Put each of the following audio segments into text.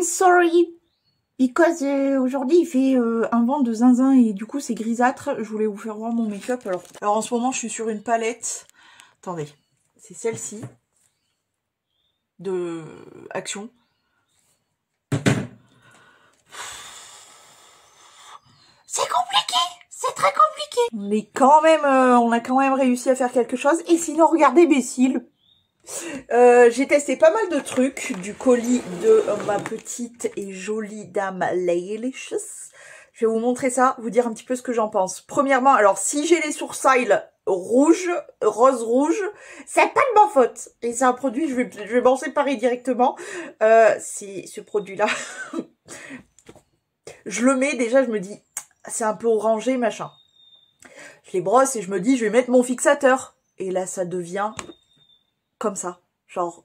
sorry. Because aujourd'hui il fait un vent de zinzin et du coup c'est grisâtre. Je voulais vous faire voir mon make-up. Alors en ce moment je suis sur une palette. Attendez, c'est celle-ci de Action. C'est compliqué, c'est très compliqué. On a quand même réussi à faire quelque chose. Et sinon regardez mes cils. J'ai testé pas mal de trucs du colis de ma petite et jolie dame Laylicious. Je vais vous montrer ça, vous dire un petit peu ce que j'en pense. Premièrement, alors si j'ai les sourcils rouges, rose rouge, c'est pas de ma faute. Et c'est un produit, je vais m'en séparer directement. C'est ce produit-là. Je le mets, déjà je me dis, c'est un peu orangé, machin. Je les brosse et je me dis, je vais mettre mon fixateur. Et là, ça devient comme ça, genre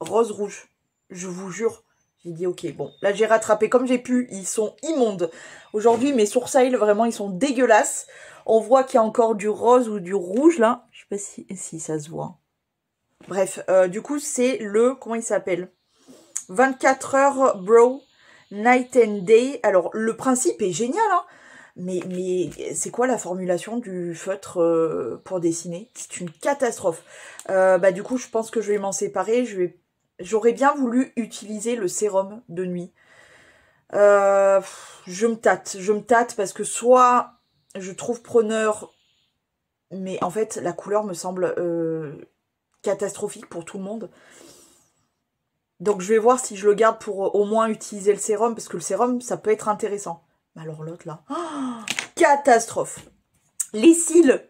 rose-rouge. Je vous jure. J'ai dit, ok, bon, là j'ai rattrapé comme j'ai pu. Ils sont immondes. Aujourd'hui, mes sourcils, vraiment, ils sont dégueulasses. On voit qu'il y a encore du rose ou du rouge, là. Je sais pas si ça se voit. Bref, du coup, c'est le, comment il s'appelle, 24 heures Brow Night and Day. Alors, le principe est génial, hein. Mais c'est quoi la formulation du feutre pour dessiner? C'est une catastrophe. Du coup, je pense que je vais m'en séparer. J'aurais bien voulu utiliser le sérum de nuit. Je me tâte parce que soit je trouve preneur, mais en fait, la couleur me semble catastrophique pour tout le monde. Donc, je vais voir si je le garde pour au moins utiliser le sérum, parce que le sérum, ça peut être intéressant. Alors l'autre là, oh, catastrophe. Les cils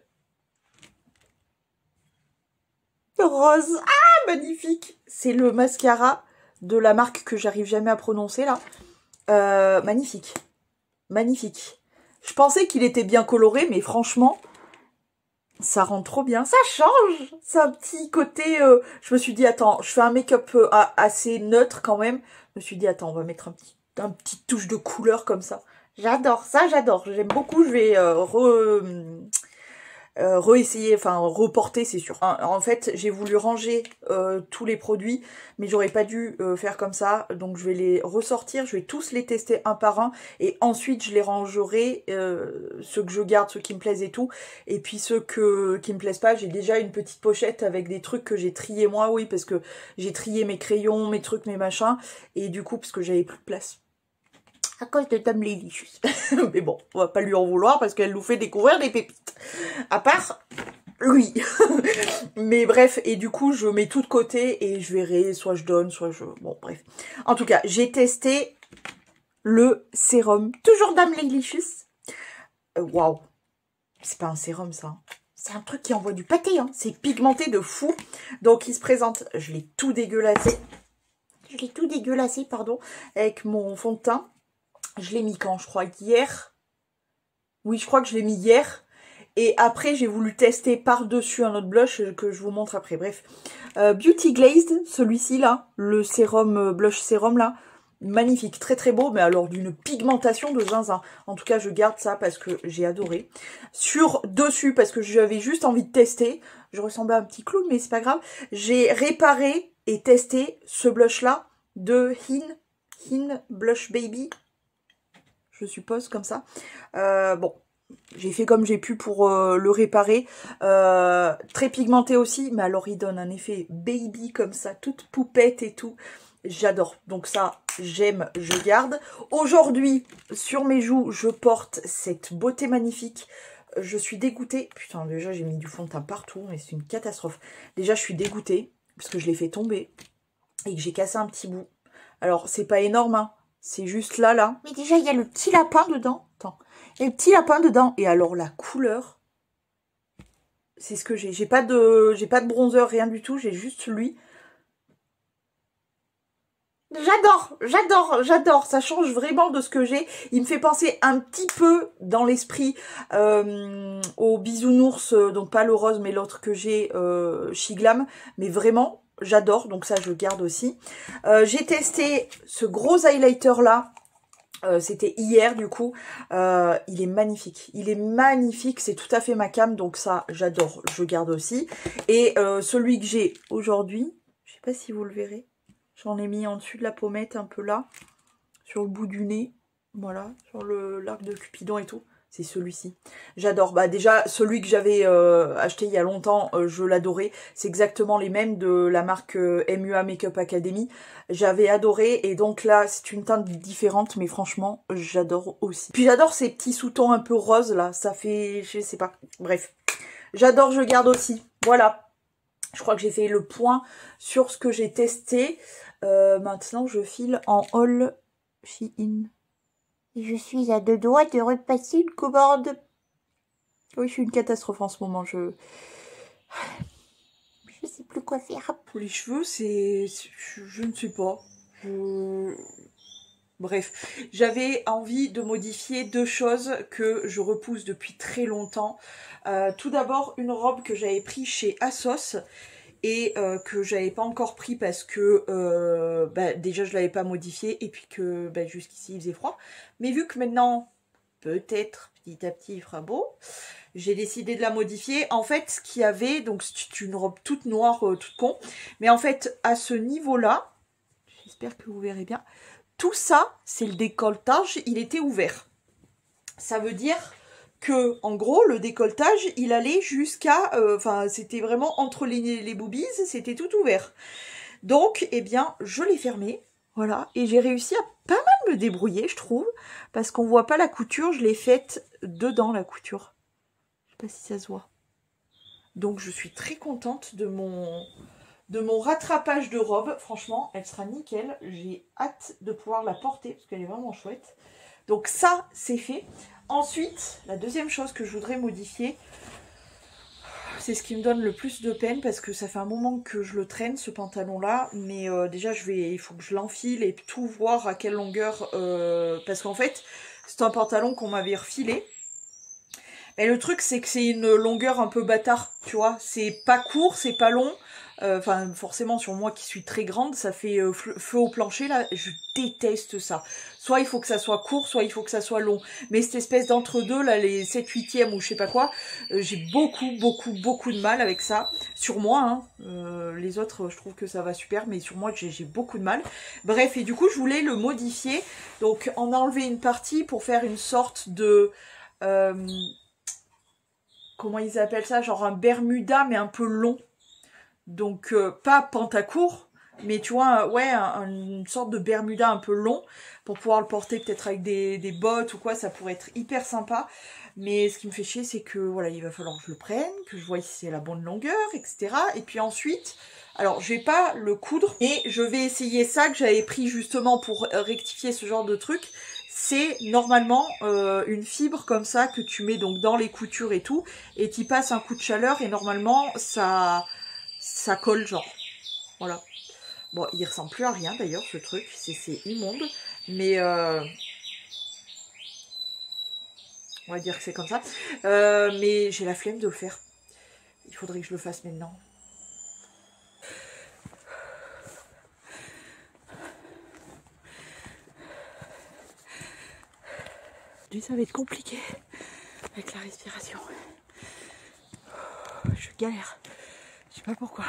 rose, ah magnifique. C'est le mascara de la marque que j'arrive jamais à prononcer là. Magnifique, magnifique. Je pensais qu'il était bien coloré, mais franchement, ça rend trop bien. Ça change, c'est un petit côté. Je me suis dit attends, je fais un make-up assez neutre quand même. Je me suis dit attends, on va mettre un petit touche de couleur comme ça. J'adore ça, j'adore. J'aime beaucoup. Je vais réessayer, enfin reporter, c'est sûr. En fait, j'ai voulu ranger tous les produits, mais j'aurais pas dû faire comme ça. Donc je vais les ressortir, je vais tous les tester un par un, et ensuite je les rangerai, ceux que je garde, ceux qui me plaisent et tout. Et puis ceux qui me plaisent pas, j'ai déjà une petite pochette avec des trucs que j'ai triés moi, oui, parce que j'ai trié mes crayons, mes trucs, mes machins, et du coup parce que j'avais plus de place. À cause de Dame Laylicious. Mais bon, on va pas lui en vouloir parce qu'elle nous fait découvrir des pépites. À part lui. Mais bref, et du coup, je mets tout de côté et je verrai, soit je donne, soit je... Bon, bref. En tout cas, j'ai testé le sérum. Toujours Dame Laylicious. Waouh. C'est pas un sérum, ça. C'est un truc qui envoie du pâté, hein. C'est pigmenté de fou. Donc, il se présente... Je l'ai tout dégueulassé. Pardon. Avec mon fond de teint. Je l'ai mis quand? Je crois hier. Oui, je crois que je l'ai mis hier. Et après, j'ai voulu tester par-dessus un autre blush que je vous montre après. Bref. Beauty Glazed, celui-ci là. Le sérum, blush sérum là. Magnifique, très très beau. Mais alors d'une pigmentation de zinzin. En tout cas, je garde ça parce que j'ai adoré. Sur dessus, parce que j'avais juste envie de tester. Je ressemblais à un petit clown, mais c'est pas grave. J'ai réparé et testé ce blush là de Hin Blush Baby. Je suppose, comme ça. Bon, j'ai fait comme j'ai pu pour le réparer. Très pigmenté aussi, mais alors il donne un effet baby comme ça, toute poupette et tout. J'adore. Donc ça, j'aime, je garde. Aujourd'hui, sur mes joues, je porte cette beauté magnifique. Je suis dégoûtée. Putain, déjà, j'ai mis du fond de teint partout, mais c'est une catastrophe. Déjà, je suis dégoûtée, parce que je l'ai fait tomber et que j'ai cassé un petit bout. Alors, c'est pas énorme, hein. C'est juste là. Mais déjà, il y a le petit lapin dedans. Attends. Il y a le petit lapin dedans. Et alors, la couleur, c'est ce que j'ai. J'ai pas de bronzer, rien du tout. J'ai juste lui. J'adore. Ça change vraiment de ce que j'ai. Il me fait penser un petit peu, dans l'esprit, au bisounours. Donc, pas le rose, mais l'autre que j'ai, Shiglam. Mais vraiment... J'adore, donc ça je garde aussi. J'ai testé ce gros highlighter là. C'était hier du coup. Il est magnifique. C'est tout à fait ma came, donc ça j'adore, je garde aussi. Et celui que j'ai aujourd'hui, je sais pas si vous le verrez. J'en ai mis en dessus de la pommette un peu là, sur le bout du nez, voilà, sur l'arc de Cupidon et tout. C'est celui-ci. J'adore. Bah déjà, celui que j'avais acheté il y a longtemps, je l'adorais. C'est exactement les mêmes de la marque MUA Makeup Academy. J'avais adoré et donc là, c'est une teinte différente, mais franchement, j'adore aussi. Puis j'adore ces petits sous-tons un peu roses là. Ça fait, je sais pas. Bref, j'adore, je garde aussi. Voilà. Je crois que j'ai fait le point sur ce que j'ai testé. Maintenant, je file en haul Shein. Je suis à 2 doigts de repasser une commande. Oui, je suis une catastrophe en ce moment. Je sais plus quoi faire. Pour les cheveux, je ne sais pas. Bref, j'avais envie de modifier 2 choses que je repousse depuis très longtemps. Tout d'abord, une robe que j'avais prise chez ASOS et que j'avais pas encore pris parce que déjà je l'avais pas modifié et puis que jusqu'ici il faisait froid. Mais vu que maintenant, peut-être petit à petit il fera beau, j'ai décidé de la modifier. En fait, ce qu'il y avait, donc c'est une robe toute noire, toute con, mais en fait à ce niveau-là, j'espère que vous verrez bien, tout ça c'est le décolletage, il était ouvert. Ça veut dire que, en gros, le décolletage, il allait jusqu'à... Enfin, c'était vraiment entre les boobies, c'était tout ouvert. Donc, eh bien, je l'ai fermé, voilà. Et j'ai réussi à pas mal me débrouiller, je trouve. Parce qu'on voit pas la couture, je l'ai faite dedans, la couture. Je sais pas si ça se voit. Donc, je suis très contente de mon rattrapage de robe. Franchement, elle sera nickel. J'ai hâte de pouvoir la porter, parce qu'elle est vraiment chouette. Donc ça, c'est fait. Ensuite, la deuxième chose que je voudrais modifier, c'est ce qui me donne le plus de peine parce que ça fait un moment que je le traîne, ce pantalon-là. Mais déjà, il faut que je l'enfile et tout voir à quelle longueur. Parce qu'en fait, c'est un pantalon qu'on m'avait refilé. Et le truc, c'est que c'est une longueur un peu bâtard, tu vois. C'est pas court, c'est pas long. Enfin, forcément, sur moi qui suis très grande, ça fait feu au plancher, là. Je déteste ça. Soit il faut que ça soit court, soit il faut que ça soit long. Mais cette espèce d'entre-deux, là, les 7/8e ou je sais pas quoi, j'ai beaucoup de mal avec ça. Sur moi, hein. Les autres, je trouve que ça va super, mais sur moi, j'ai beaucoup de mal. Bref, et du coup, je voulais le modifier. Donc, en enlever une partie pour faire une sorte de... comment ils appellent ça, genre un Bermuda mais un peu long. Donc pas pantacourt, mais tu vois, ouais, une sorte de Bermuda un peu long pour pouvoir le porter peut-être avec des bottes ou quoi, ça pourrait être hyper sympa. Mais ce qui me fait chier, c'est que voilà, il va falloir que je le prenne, que je voie si c'est la bonne longueur, etc. Et puis ensuite, alors je vais pas le coudre, et je vais essayer ça que j'avais pris justement pour rectifier ce genre de truc. C'est normalement une fibre comme ça que tu mets donc dans les coutures et tout, et tu passes un coup de chaleur et normalement ça colle genre. Voilà. Bon, il ressemble plus à rien d'ailleurs ce truc, c'est immonde, mais on va dire que c'est comme ça. Mais j'ai la flemme de le faire. Il faudrait que je le fasse maintenant. Ça va être compliqué avec la respiration. Je galère. Je sais pas pourquoi.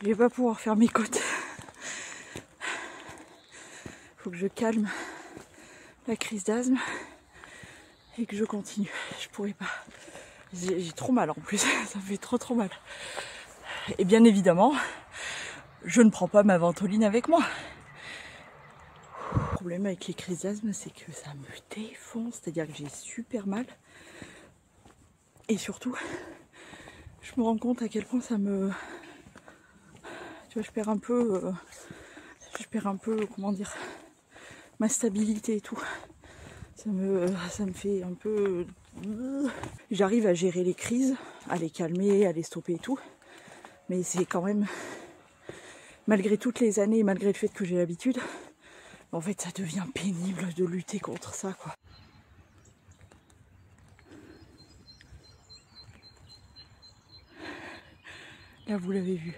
Je vais pas pouvoir faire mes côtes. Faut que je calme la crise d'asthme et que je continue. Je pourrais pas. J'ai trop mal en plus. Ça me fait trop mal. Et bien évidemment, je ne prends pas ma ventoline avec moi. Le problème avec les crises d'asthme, c'est que ça me défonce. C'est-à-dire que j'ai super mal. Et surtout, je me rends compte à quel point ça me... Tu vois, je perds un peu, comment dire, ma stabilité et tout. Ça me fait un peu... J'arrive à gérer les crises, à les calmer, à les stopper et tout. Mais c'est quand même, malgré toutes les années, malgré le fait que j'ai l'habitude, en fait ça devient pénible de lutter contre ça, quoi. Là vous l'avez vu.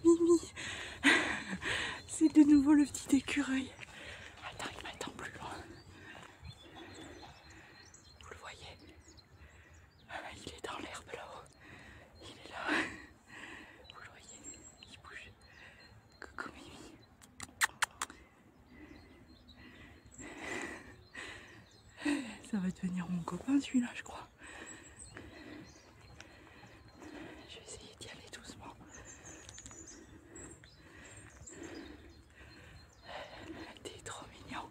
Mimi, c'est de nouveau le petit écureuil. Attends, il m'attend plus loin. Vous le voyez? Il est dans l'herbe là-haut. Il est là. Ça va devenir mon copain celui-là, je crois. Je vais essayer d'y aller doucement. T'es trop mignon.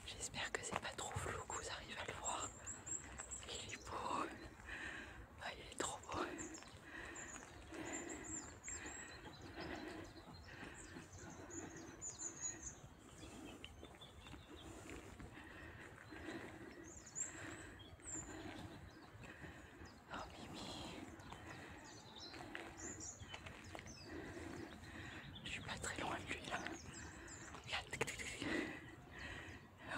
J'espère que c'est pas trop flou, que vous arrivez à le voir. Il est beau. Ah, il est trop beau. Oh Mimi. Je suis pas très loin de lui là. Regarde.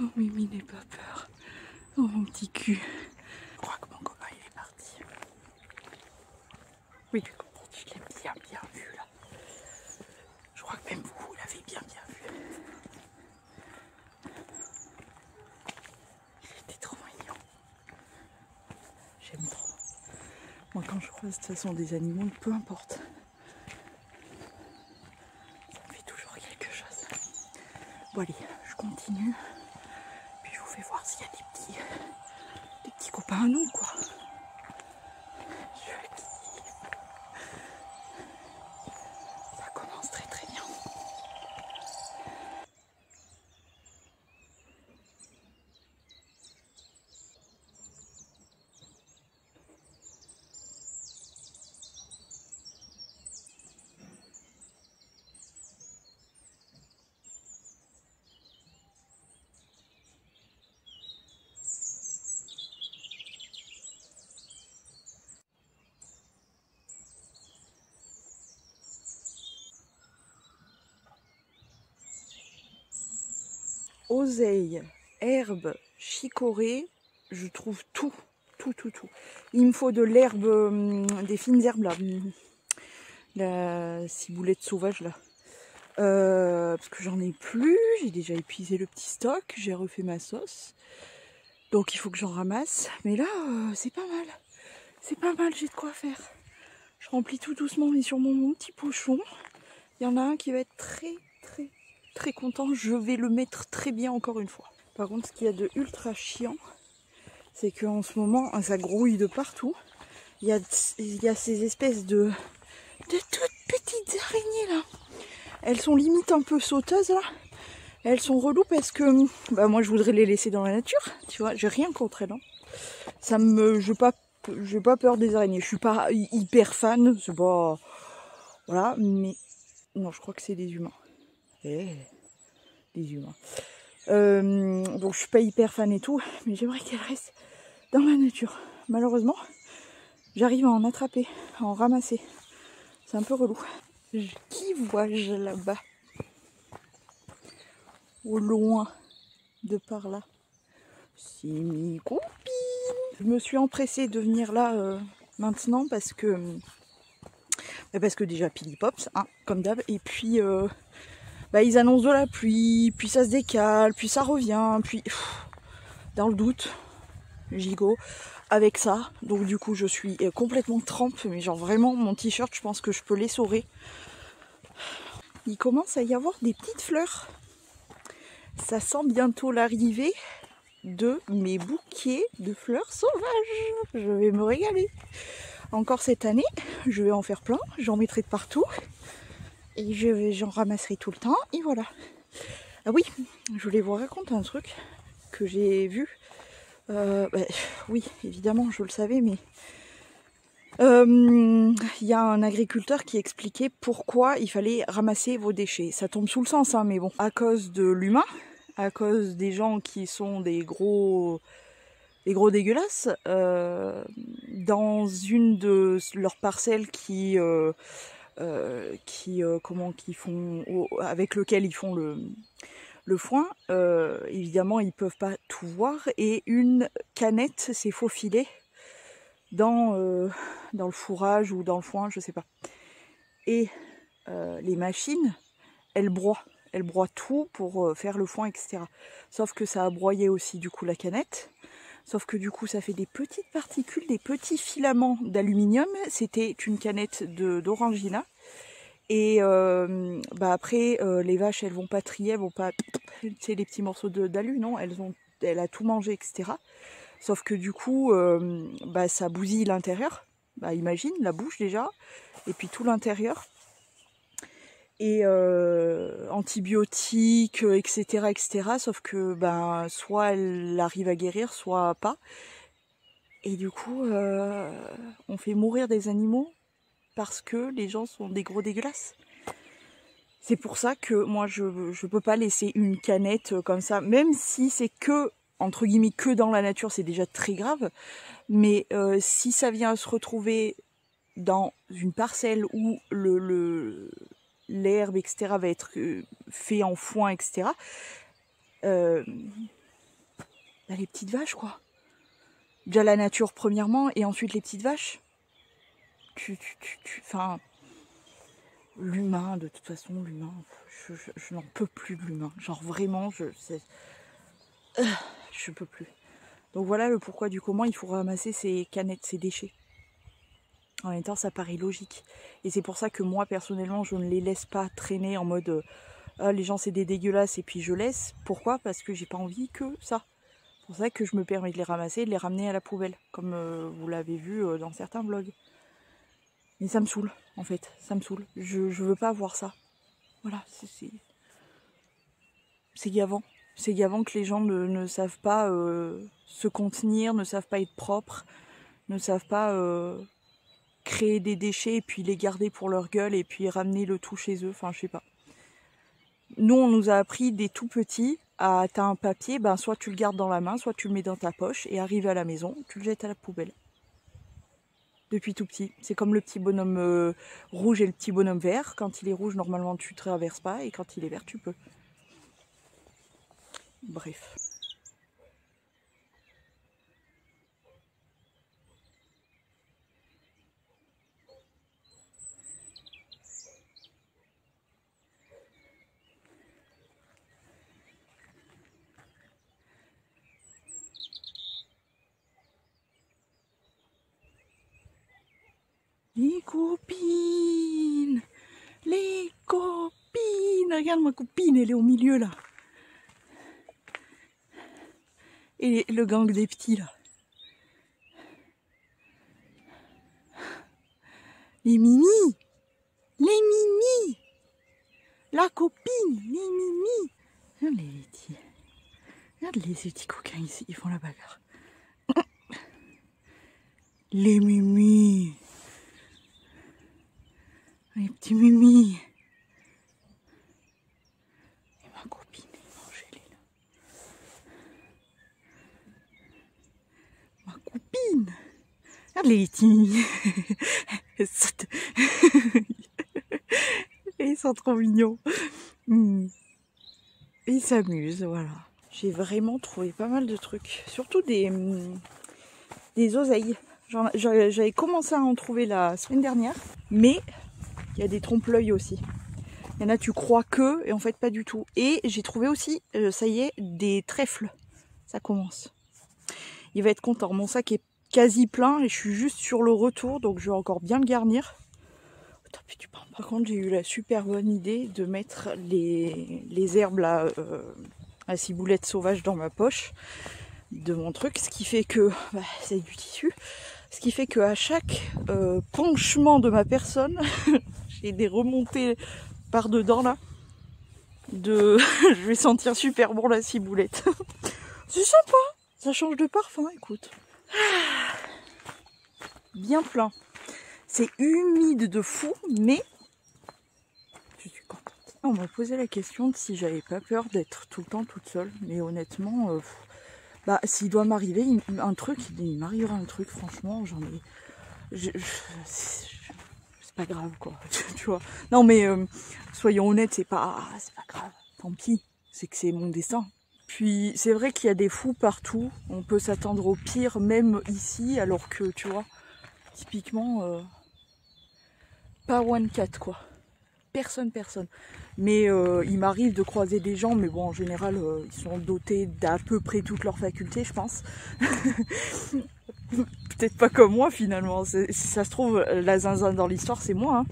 Oh Mimi, n'aie pas peur. Oh mon petit cul. Je crois que mon copain il est parti. Oui, je l'ai bien vu là. Je crois que même vous l'avez bien vu. Il était trop mignon. J'aime trop. Moi quand je croise de toute façon des animaux, peu importe. Ça me fait toujours quelque chose. Bon allez, je continue. Puis je vous fais voir s'il y a des petits copains à nous quoi. Ça commence très très bien. Oseille, herbe, chicorée, je trouve tout. Il me faut de l'herbe, des fines herbes là, la ciboulette sauvage là. Parce que j'en ai plus, j'ai déjà épuisé le petit stock, j'ai refait ma sauce. Donc il faut que j'en ramasse. Mais là, c'est pas mal. C'est pas mal, j'ai de quoi faire. Je remplis tout doucement, mais sur mon petit pochon. Il y en a un qui va être très content. Je vais le mettre très bien encore une fois. Par contre, ce qu'il y a de ultra chiant, c'est qu'en ce moment, ça grouille de partout. Il y a ces espèces de toutes petites araignées là. Elles sont limite un peu sauteuses là. Elles sont reloues parce que moi je voudrais les laisser dans la nature. Tu vois, j'ai rien contre elles. Hein. J'ai pas peur des araignées. Je suis pas hyper fan. C'est pas. Voilà, mais. Non, je crois que c'est des humains. Des humains. Donc je suis pas hyper fan et tout, mais j'aimerais qu'elle reste dans la nature. Malheureusement, j'arrive à en attraper, à en ramasser. C'est un peu relou. Qui vois-je là-bas? Au loin, de par là. C'est mes copines. Je me suis empressée de venir là maintenant parce que déjà Pili Pops, hein, comme d'hab, et puis ils annoncent de la pluie, puis ça se décale, puis ça revient, puis dans le doute, gigot avec ça. Donc du coup je suis complètement trempe, mais genre vraiment mon t-shirt, je pense que je peux l'essorer. Il commence à y avoir des petites fleurs. Ça sent bientôt l'arrivée de mes bouquets de fleurs sauvages. Je vais me régaler. Encore cette année, je vais en faire plein, j'en mettrai de partout. Et j'en ramasserai tout le temps, et voilà. Ah oui, je voulais vous raconter un truc que j'ai vu. Oui, évidemment, je le savais, mais il y a un agriculteur qui expliquait pourquoi il fallait ramasser vos déchets. Ça tombe sous le sens, hein, mais bon, à cause de l'humain, à cause des gens qui sont des gros dégueulasses, dans une de leurs parcelles avec lequel ils font le foin, évidemment ils peuvent pas tout voir, et une canette s'est faufilée dans le fourrage ou dans le foin, je sais pas. Et les machines, elles broient tout pour faire le foin, etc. Sauf que ça a broyé aussi du coup la canette. Sauf que du coup ça fait des petites particules, des petits filaments d'aluminium. C'était une canette d'Orangina. Et bah après, les vaches, elles vont pas trier, elles vont pas, tu sais, les petits morceaux d'alu, non, elle a tout mangé, etc. Sauf que du coup, bah ça bousille l'intérieur. Bah imagine, la bouche déjà, et puis tout l'intérieur. Et antibiotiques, etc., etc. Sauf que ben soit elle arrive à guérir, soit pas. Et du coup, on fait mourir des animaux parce que les gens sont des gros dégueulasses. C'est pour ça que moi je peux pas laisser une canette comme ça, même si c'est que, entre guillemets, que dans la nature, c'est déjà très grave. Mais si ça vient se retrouver dans une parcelle où l'herbe, etc., va être fait en foin, etc., bah, les petites vaches, quoi. Déjà la nature, premièrement, et ensuite les petites vaches. Enfin, l'humain, de toute façon, l'humain, je n'en peux plus de l'humain. Genre vraiment, je peux plus. Donc voilà le pourquoi du comment il faut ramasser ces canettes, ces déchets. En même temps, ça paraît logique. Et c'est pour ça que moi, personnellement, je ne les laisse pas traîner en mode les gens, c'est des dégueulasses et puis je laisse. Pourquoi? Parce que j'ai pas envie que ça. C'est pour ça que je me permets de les ramasser et de les ramener à la poubelle, comme vous l'avez vu dans certains vlogs. Mais ça me saoule, en fait. Ça me saoule. Je veux pas voir ça. Voilà, c'est gavant. C'est gavant que les gens ne savent pas se contenir, ne savent pas être propres, ne savent pas créer des déchets et puis les garder pour leur gueule et puis ramener le tout chez eux. Enfin, je sais pas. Nous, on nous a appris des tout petits à t'as un papier, ben soit tu le gardes dans la main, soit tu le mets dans ta poche et arrivé à la maison, tu le jettes à la poubelle. Depuis tout petit. C'est comme le petit bonhomme rouge et le petit bonhomme vert. Quand il est rouge, normalement, tu ne traverses pas. Et quand il est vert, tu peux. Bref. Les copines! Les copines! Regarde ma copine, elle est au milieu là. Et le gang des petits là. Les mimi! Les mimi! La copine! Les mimi! Regarde les petits coquins ici, ils font la bagarre. Les mimi! Les petits mimi! Et ma copine, elle est mangée là. Ma copine! Regarde les petits mimi! Ils sont trop mignons. Ils s'amusent, voilà. J'ai vraiment trouvé pas mal de trucs. Surtout des oseilles. J'avais commencé à en trouver la semaine dernière. Mais il y a des trompe-l'œil aussi. Il y en a, tu crois que, et en fait pas du tout. Et j'ai trouvé aussi, ça y est, des trèfles. Ça commence. Il va être content. Mon sac est quasi plein et je suis juste sur le retour. Donc je vais encore bien le garnir. Par contre, j'ai eu la super bonne idée de mettre les herbes là, à ciboulette sauvage dans ma poche de mon truc. Ce qui fait que, c'est du tissu. Ce qui fait qu'à chaque penchement de ma personne, j'ai des remontées par dedans là. Je vais sentir super bon la ciboulette. C'est sympa, ça change de parfum, écoute. Bien plein. C'est humide de fou, mais je suis contente. On m'a posé la question de si j'avais pas peur d'être tout le temps toute seule. Mais honnêtement, s'il doit m'arriver un truc, il m'arrivera un truc, franchement, j'en ai... c'est pas grave, quoi. Tu vois. Non, mais soyons honnêtes, c'est pas grave. Tant pis, c'est que c'est mon destin. Puis, c'est vrai qu'il y a des fous partout. On peut s'attendre au pire, même ici, alors que, tu vois, typiquement... pas one cat quoi, personne. Mais il m'arrive de croiser des gens, mais bon en général ils sont dotés d'à peu près toutes leurs facultés je pense. Peut-être pas comme moi finalement, si ça se trouve la zinzin dans l'histoire c'est moi.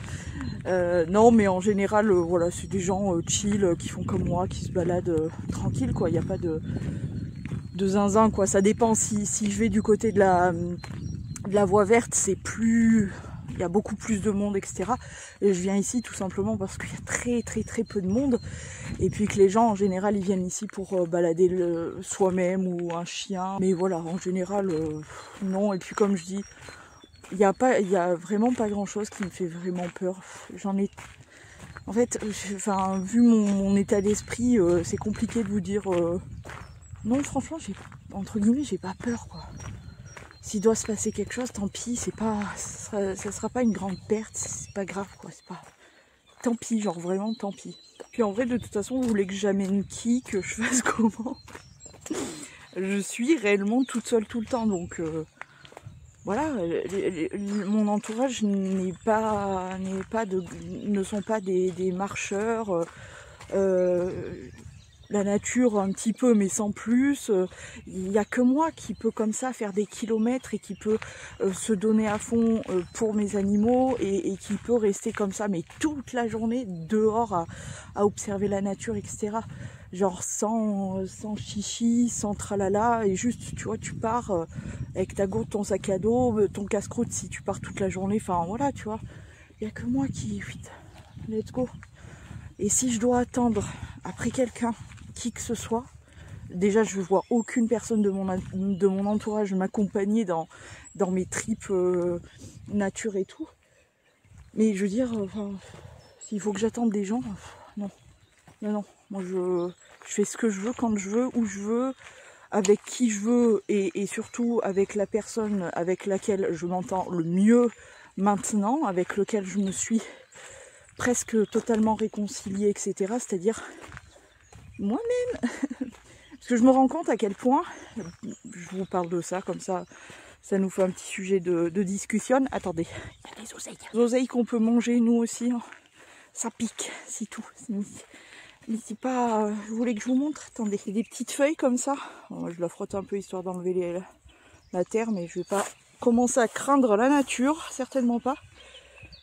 Hein. Non mais en général voilà, c'est des gens chill qui font comme moi, qui se baladent tranquille quoi, il n'y a pas de zinzin quoi. Ça dépend si je vais du côté de la voie verte, c'est plus... Il y a beaucoup plus de monde, etc. Et je viens ici tout simplement parce qu'il y a très peu de monde. Et puis que les gens en général ils viennent ici pour balader soi-même ou un chien. Mais voilà, en général, non. Et puis comme je dis, il y a vraiment pas grand chose qui me fait vraiment peur. J'en ai... En fait, vu mon état d'esprit, c'est compliqué de vous dire... Non, franchement, entre guillemets, j'ai pas peur, quoi. S'il doit se passer quelque chose, tant pis, ça sera pas une grande perte, c'est pas grave quoi, c'est pas... Tant pis, genre vraiment tant pis. Puis en vrai, de toute façon, vous voulez que j'amène qui, que je fasse comment? Je suis réellement toute seule tout le temps, donc voilà, mon entourage ne sont pas des marcheurs, la nature un petit peu mais sans plus, il n'y a que moi qui peut comme ça faire des kilomètres et qui peut se donner à fond pour mes animaux et qui peut rester comme ça mais toute la journée dehors à observer la nature, etc. Genre sans chichi, sans tralala, et juste tu vois, tu pars avec ta gourde, ton sac à dos, ton casse-croûte si tu pars toute la journée, enfin voilà, tu vois, il n'y a que moi qui... Let's go. Et si je dois attendre après quelqu'un, qui que ce soit, déjà je ne vois aucune personne de mon entourage m'accompagner dans mes tripes nature et tout. Mais je veux dire, s'il faut que j'attende des gens, non. Moi je fais ce que je veux, quand je veux, où je veux, avec qui je veux et surtout avec la personne avec laquelle je m'entends le mieux maintenant, avec lequel je me suis presque totalement réconciliée, etc. C'est-à-dire moi-même. Parce que je me rends compte à quel point, je vous parle de ça, comme ça nous fait un petit sujet de discussion. Attendez, il y a des oseilles. Les oseilles qu'on peut manger nous aussi, hein. Ça pique, c'est tout. Mais c'est pas... vous voulez que je vous montre? Attendez, c'est des petites feuilles comme ça. Bon, moi, je la frotte un peu histoire d'enlever la terre, mais je vais pas commencer à craindre la nature, certainement pas.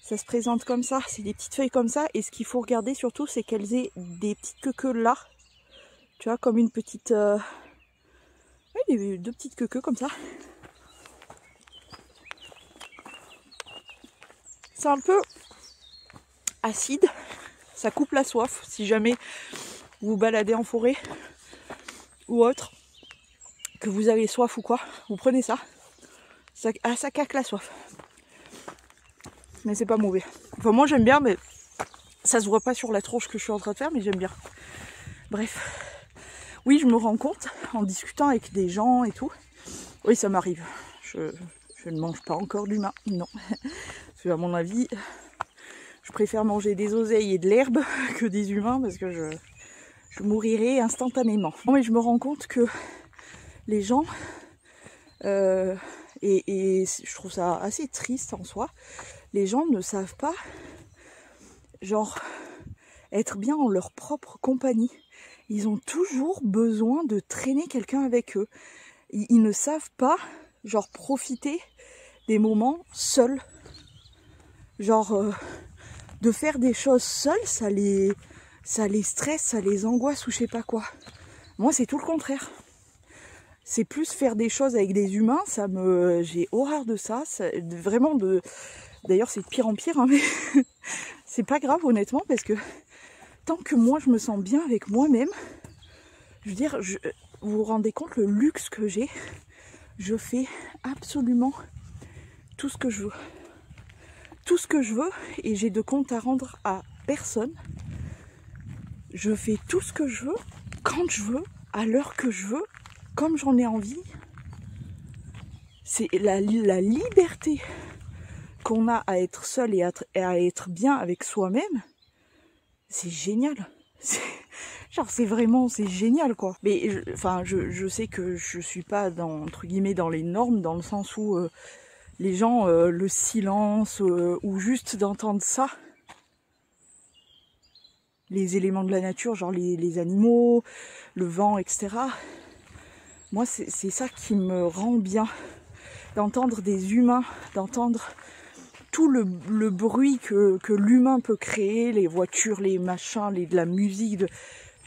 Ça se présente comme ça, c'est des petites feuilles comme ça, et ce qu'il faut regarder surtout, c'est qu'elles aient des petites queues là. Tu vois, comme une petite... Oui, deux petites queues comme ça. C'est un peu acide, ça coupe la soif, si jamais vous vous baladez en forêt ou autre, que vous avez soif ou quoi, vous prenez ça. Ça caque la soif. Mais c'est pas mauvais. Enfin, moi j'aime bien, mais ça se voit pas sur la tronche que je suis en train de faire, mais j'aime bien. Bref. Oui, je me rends compte, en discutant avec des gens et tout, oui, ça m'arrive. Je ne mange pas encore d'humain, non. Parce que à mon avis, je préfère manger des oseilles et de l'herbe que des humains, parce que je mourirai instantanément. Non, mais je me rends compte que les gens, et je trouve ça assez triste en soi, les gens ne savent pas, genre, être bien en leur propre compagnie. Ils ont toujours besoin de traîner quelqu'un avec eux. Ils ne savent pas, genre, profiter des moments seuls. Genre, de faire des choses seuls, ça les stresse, ça les angoisse ou je sais pas quoi. Moi, c'est tout le contraire. C'est plus faire des choses avec des humains, j'ai horreur de ça. Vraiment D'ailleurs, c'est de pire en pire, hein, mais c'est pas grave, honnêtement, parce que tant que moi, je me sens bien avec moi-même, je veux dire, vous vous rendez compte le luxe que j'ai? Je fais absolument tout ce que je veux. Tout ce que je veux, et j'ai de compte à rendre à personne. Je fais tout ce que je veux, quand je veux, à l'heure que je veux, comme j'en ai envie. C'est la liberté qu'on a à être seul et à être bien avec soi-même. C'est génial. C'est génial quoi. Mais je sais que je suis pas entre guillemets dans les normes, dans le sens où les gens, le silence, ou juste d'entendre ça, les éléments de la nature, genre les animaux, le vent, etc. Moi c'est ça qui me rend bien. d'entendre des humains, d'entendre tout le bruit que l'humain peut créer, les voitures, les machins, de la musique,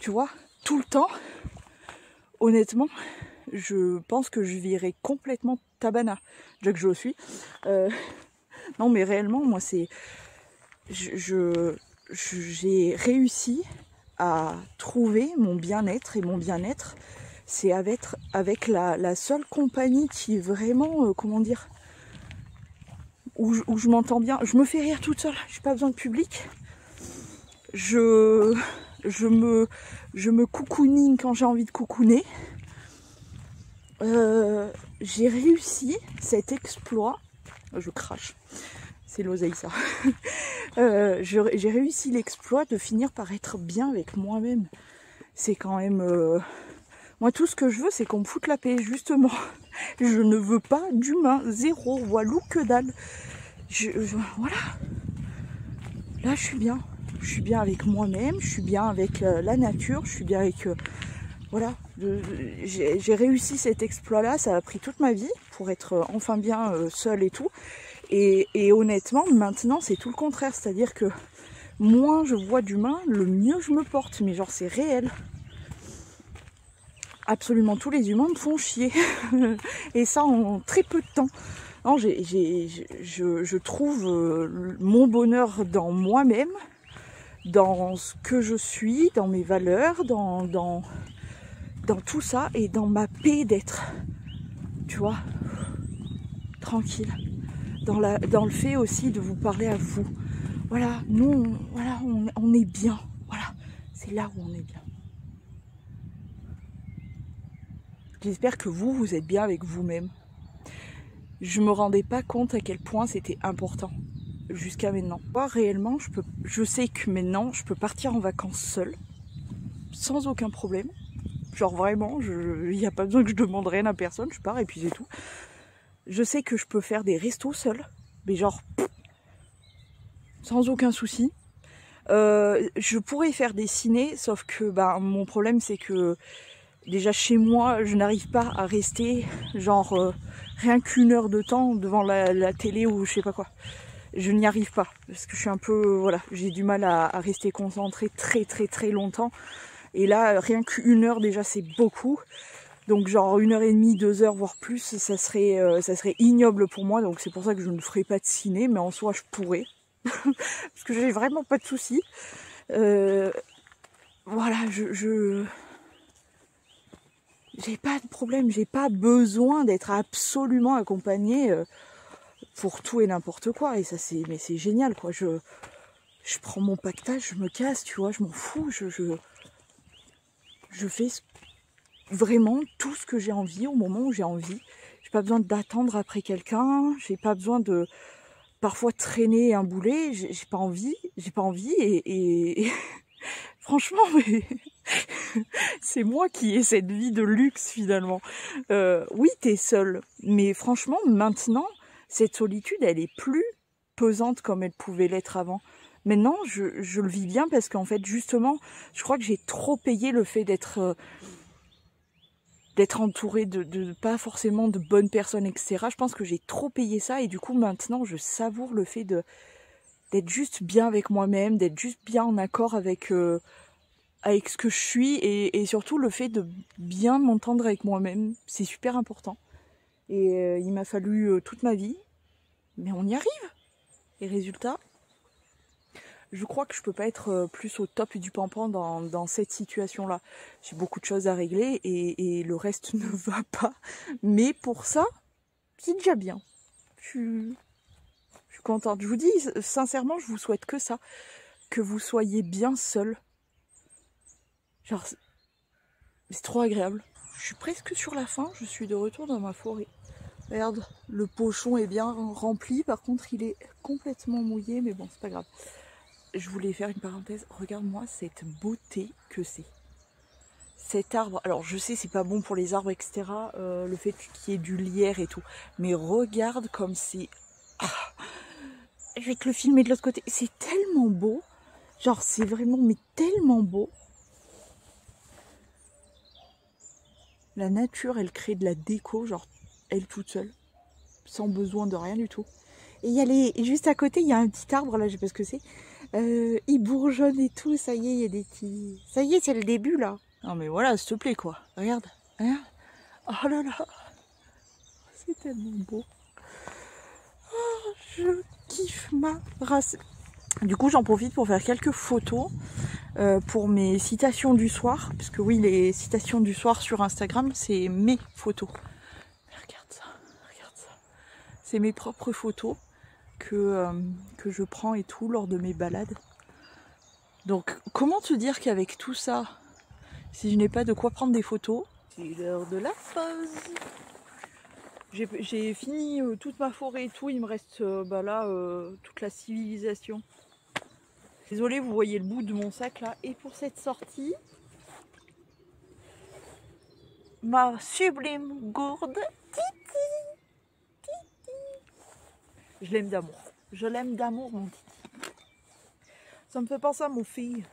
tu vois, tout le temps, honnêtement, je pense que je virais complètement tabana, déjà que je le suis. Non mais réellement, moi c'est... J'ai réussi à trouver mon bien-être, et mon bien-être, c'est avec la seule compagnie qui est vraiment, comment dire, où je m'entends bien. Je me fais rire toute seule, j'ai pas besoin de public. Je me coucounine quand j'ai envie de coucouner. J'ai réussi cet exploit. Je crache, c'est l'oseille ça. J'ai réussi l'exploit de finir par être bien avec moi-même. C'est quand même... Moi, tout ce que je veux, c'est qu'on me foute la paix, justement. Je ne veux pas d'humain, zéro, voilou, que dalle. Voilà. Là, je suis bien. Je suis bien avec moi-même, je suis bien avec la nature, je suis bien avec... voilà. J'ai réussi cet exploit-là, ça a pris toute ma vie pour être enfin bien seule et tout. Et honnêtement, maintenant, c'est tout le contraire. C'est-à-dire que moins je vois d'humains, le mieux je me porte. Mais genre, c'est réel. Absolument tous les humains me font chier. Et ça en très peu de temps. Non, je trouve mon bonheur dans moi-même, dans ce que je suis, dans mes valeurs, dans tout ça, et dans ma paix d'être. Tu vois, tranquille. Dans le fait aussi de vous parler à vous. Voilà, nous, on est bien. Voilà, c'est là où on est bien. J'espère que vous êtes bien avec vous-même. Je me rendais pas compte à quel point c'était important jusqu'à maintenant. Moi, réellement, je sais que maintenant, je peux partir en vacances seule, sans aucun problème. Genre vraiment, il n'y a pas besoin que je demande rien à personne, je pars et puis c'est tout. Je sais que je peux faire des restos seule, mais genre, sans aucun souci. Je pourrais faire des ciné, sauf que mon problème c'est que déjà chez moi, je n'arrive pas à rester genre rien qu'une heure de temps devant la télé ou je sais pas quoi. Je n'y arrive pas parce que je suis un peu, voilà, j'ai du mal à rester concentrée très très très longtemps. Et là, rien qu'une heure déjà c'est beaucoup. Donc genre 1h30, 2 heures voire plus, ça serait ignoble pour moi. Donc c'est pour ça que je ne ferai pas de ciné, mais en soi je pourrais. Parce que j'ai vraiment pas de soucis. Voilà, j'ai pas de problème, j'ai pas besoin d'être absolument accompagnée pour tout et n'importe quoi. Et ça mais c'est génial quoi. Je prends mon pactage, je me casse, tu vois, je m'en fous. Je fais vraiment tout ce que j'ai envie au moment où j'ai envie. J'ai pas besoin d'attendre après quelqu'un, j'ai pas besoin de parfois traîner un boulet, j'ai pas envie et franchement, mais c'est moi qui ai cette vie de luxe finalement. Oui, t'es seule, mais franchement, maintenant, cette solitude, elle est plus pesante comme elle pouvait l'être avant. Maintenant, je le vis bien parce qu'en fait, justement, je crois que j'ai trop payé le fait d'être entourée de pas forcément de bonnes personnes, etc. Je pense que j'ai trop payé ça et du coup, maintenant, je savoure le fait d'être juste bien avec moi-même, d'être juste bien en accord avec ce que je suis et surtout le fait de bien m'entendre avec moi-même, c'est super important. Et il m'a fallu toute ma vie, mais on y arrive. Et résultat, je crois que je peux pas être plus au top du pampan dans cette situation-là. J'ai beaucoup de choses à régler et le reste ne va pas. Mais pour ça, c'est déjà bien. Je suis contente. Je vous dis, sincèrement, je vous souhaite que ça. Que vous soyez bien seul. Genre, c'est trop agréable. Je suis presque sur la fin, je suis de retour dans ma forêt. Regarde, le pochon est bien rempli, par contre il est complètement mouillé, mais bon, c'est pas grave. Je voulais faire une parenthèse, regarde-moi cette beauté que c'est. Cet arbre, alors je sais c'est pas bon pour les arbres, etc. Le fait qu'il y ait du lierre et tout, mais regarde comme c'est... Ah, je vais te le filmer de l'autre côté, c'est tellement beau. Genre c'est vraiment, mais tellement beau. La nature, elle crée de la déco, genre elle toute seule. sans besoin de rien du tout. Et il y a juste à côté, il y a un petit arbre, là, je sais pas ce que c'est. Il bourgeonne et tout, ça y est, il y a des petits... Ça y est, c'est le début, là. Non mais voilà, s'il te plaît, quoi. Regarde, regarde. Oh là là. C'est tellement beau. Oh, je kiffe ma race. Du coup, j'en profite pour faire quelques photos pour mes citations du soir. Parce que oui, les citations du soir sur Instagram, c'est mes photos. Mais regarde ça, regarde ça. C'est mes propres photos que je prends et tout lors de mes balades. Donc, comment te dire qu'avec tout ça, si je n'ai pas de quoi prendre des photos, c'est l'heure de la pause. J'ai fini toute ma forêt et tout, il me reste toute la civilisation. Désolée, vous voyez le bout de mon sac là. Et pour cette sortie, ma sublime gourde, Titi, Titi. Je l'aime d'amour. Je l'aime d'amour, mon Titi. Ça me fait penser à mon fille.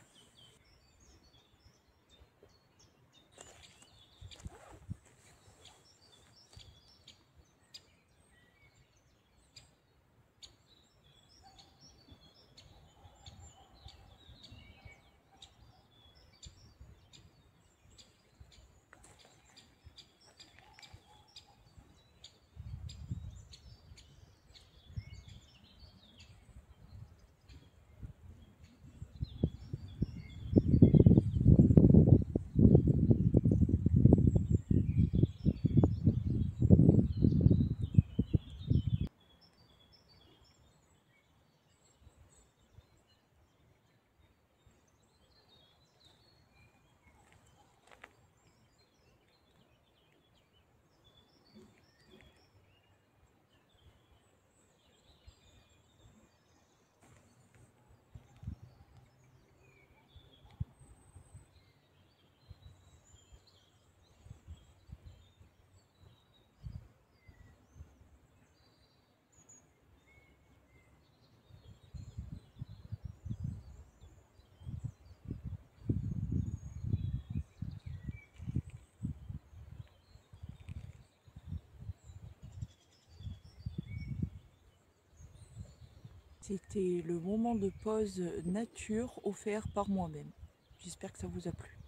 C'était le moment de pause nature offert par moi-même. J'espère que ça vous a plu.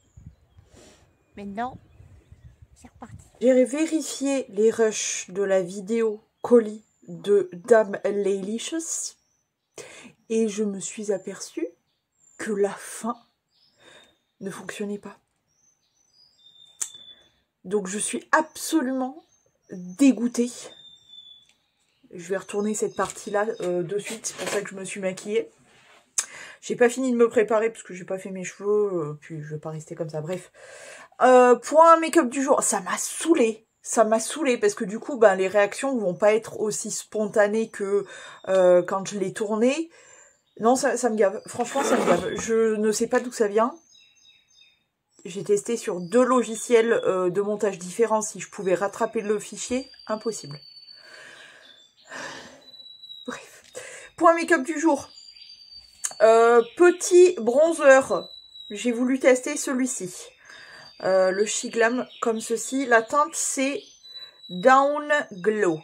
Maintenant, c'est reparti. J'ai vérifié les rushs de la vidéo colis de Dame Laylicious et je me suis aperçue que la fin ne fonctionnait pas. Donc je suis absolument dégoûtée. Je vais retourner cette partie-là de suite, c'est pour ça que je me suis maquillée. J'ai pas fini de me préparer parce que j'ai pas fait mes cheveux, puis je vais pas rester comme ça, bref. Pour un make-up du jour, ça m'a saoulée. Ça m'a saoulée parce que du coup, ben, les réactions vont pas être aussi spontanées que quand je l'ai tourné. Non, ça me gave. Franchement, ça me gave. Je ne sais pas d'où ça vient. J'ai testé sur 2 logiciels de montage différents si je pouvais rattraper le fichier. Impossible. Bref. Pour un make-up du jour. Petit bronzer. J'ai voulu tester celui-ci. Le Shiglam comme ceci. La teinte c'est Down Glow.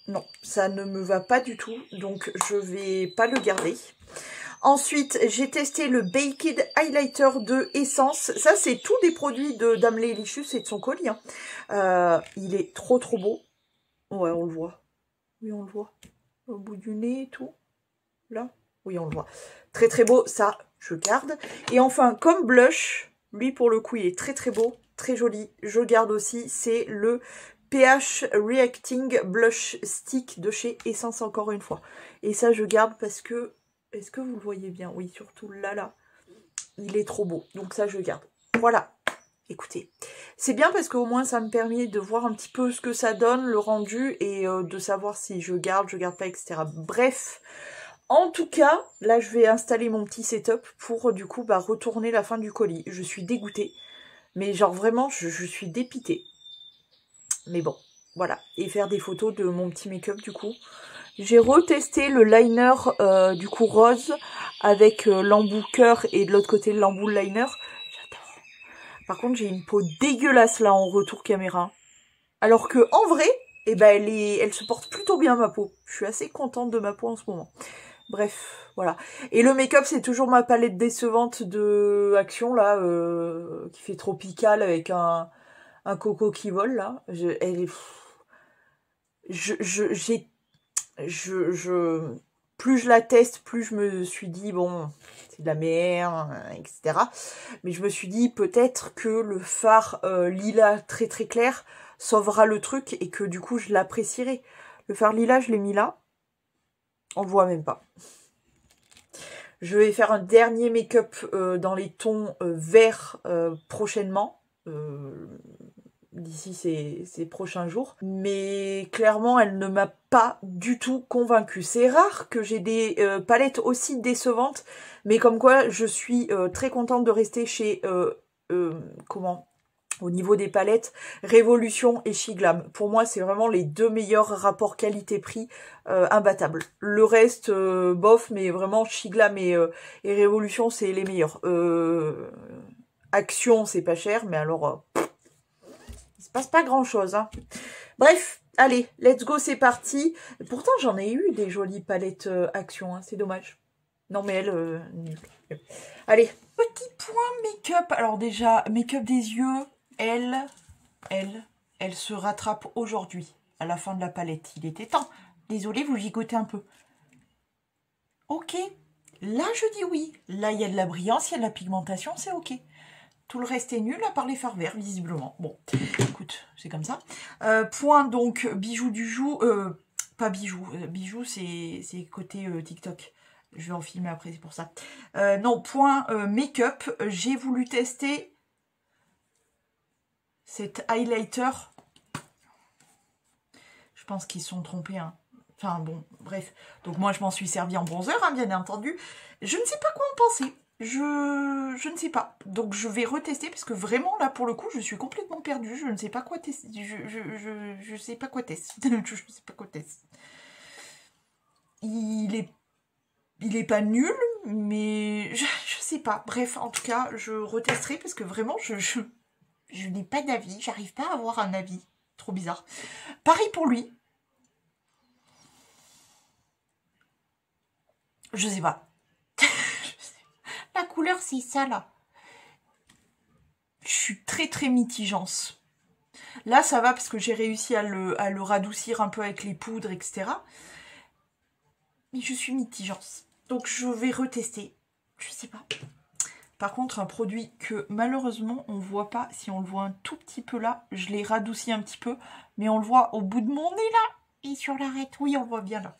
Non, ça ne me va pas du tout, donc je vais pas le garder. Ensuite, j'ai testé le Baked Highlighter de Essence. Ça, c'est tous des produits de Dame Laylicious et de son colis. Hein. Il est trop beau. Ouais, on le voit. Oui, on le voit. Au bout du nez et tout. Là. Oui, on le voit. Très beau. Ça, je garde. Et enfin, comme blush, lui, pour le coup, il est très beau. Très joli. Je garde aussi. C'est le PH Reacting Blush Stick de chez Essence, encore une fois. Et ça, je garde parce que... Est-ce que vous le voyez bien? Oui, surtout là. Il est trop beau. Donc ça, je garde. Voilà. Écoutez. C'est bien parce qu'au moins, ça me permet de voir un petit peu ce que ça donne, le rendu, et de savoir si je garde pas, etc. Bref. En tout cas, là, je vais installer mon petit setup pour, du coup, retourner la fin du colis. Je suis dégoûtée. Mais genre, vraiment, je suis dépitée. Mais bon, voilà. Et faire des photos de mon petit make-up, du coup. J'ai retesté le liner du coup rose avec l'embout cœur et de l'autre côté l'embout liner. J'adore. Par contre j'ai une peau dégueulasse là en retour caméra. Alors que en vrai, et ben elle se porte plutôt bien ma peau. Je suis assez contente de ma peau en ce moment. Bref, voilà. Et le make-up, c'est toujours ma palette décevante de Action, là, qui fait tropical avec un coco qui vole, là. Elle est... Plus je la teste, plus je me suis dit, bon, c'est de la merde, etc. Mais je me suis dit, peut-être que le fard lilas très très clair sauvera le truc et que du coup, je l'apprécierai. Le fard lilas, je l'ai mis là. On le voit même pas. Je vais faire un dernier make-up dans les tons verts prochainement. D'ici ces prochains jours. Mais clairement, elle ne m'a pas du tout convaincue. C'est rare que j'ai des palettes aussi décevantes. Mais comme quoi, je suis très contente de rester chez... au niveau des palettes, Révolution et Shiglam. Pour moi, c'est vraiment les deux meilleurs rapports qualité-prix imbattables. Le reste, bof, mais vraiment Shiglam et Révolution, c'est les meilleurs. Action, c'est pas cher, mais alors, il se passe pas grand-chose. Hein. Bref, allez, let's go, c'est parti. Pourtant, j'en ai eu des jolies palettes Action, hein, c'est dommage. Non, mais elle, nul. Allez, petit point make-up. Alors déjà, make-up des yeux, elle se rattrape aujourd'hui, à la fin de la palette. Il était temps. Désolée, vous gigotez un peu. Ok, là je dis oui. Là, il y a de la brillance, il y a de la pigmentation, c'est ok. Tout le reste est nul, à part les fards verts, visiblement. Bon, écoute, c'est comme ça. Point, donc, bijoux du jour. Pas bijoux. Bijoux, c'est côté TikTok. Je vais en filmer après, c'est pour ça. Non, point make-up. J'ai voulu tester cet highlighter. Je pense qu'ils se sont trompés. Hein. Enfin, bon, bref. Donc, moi, je m'en suis servi en bronzer, hein, bien entendu. Je ne sais pas quoi en penser. Je ne sais pas. Donc, je vais retester parce que vraiment, là, pour le coup, je suis complètement perdue. Je ne sais pas quoi tester. Je sais pas quoi tester. Je sais pas quoi tester. Il est pas nul, mais je sais pas. Bref, en tout cas, je retesterai parce que vraiment, je n'ai pas d'avis. J'arrive pas à avoir un avis. Trop bizarre. Pareil pour lui. Je sais pas. La couleur, c'est ça, là. Je suis très, très mitigence. Là, ça va parce que j'ai réussi à le radoucir un peu avec les poudres, etc. Mais je suis mitigence. Donc, je vais retester. Je sais pas. Par contre, un produit que malheureusement, on voit pas. Si on le voit un tout petit peu là, je l'ai radouci un petit peu. Mais on le voit au bout de mon nez, là. Et sur l'arête. Oui, on le voit bien, là.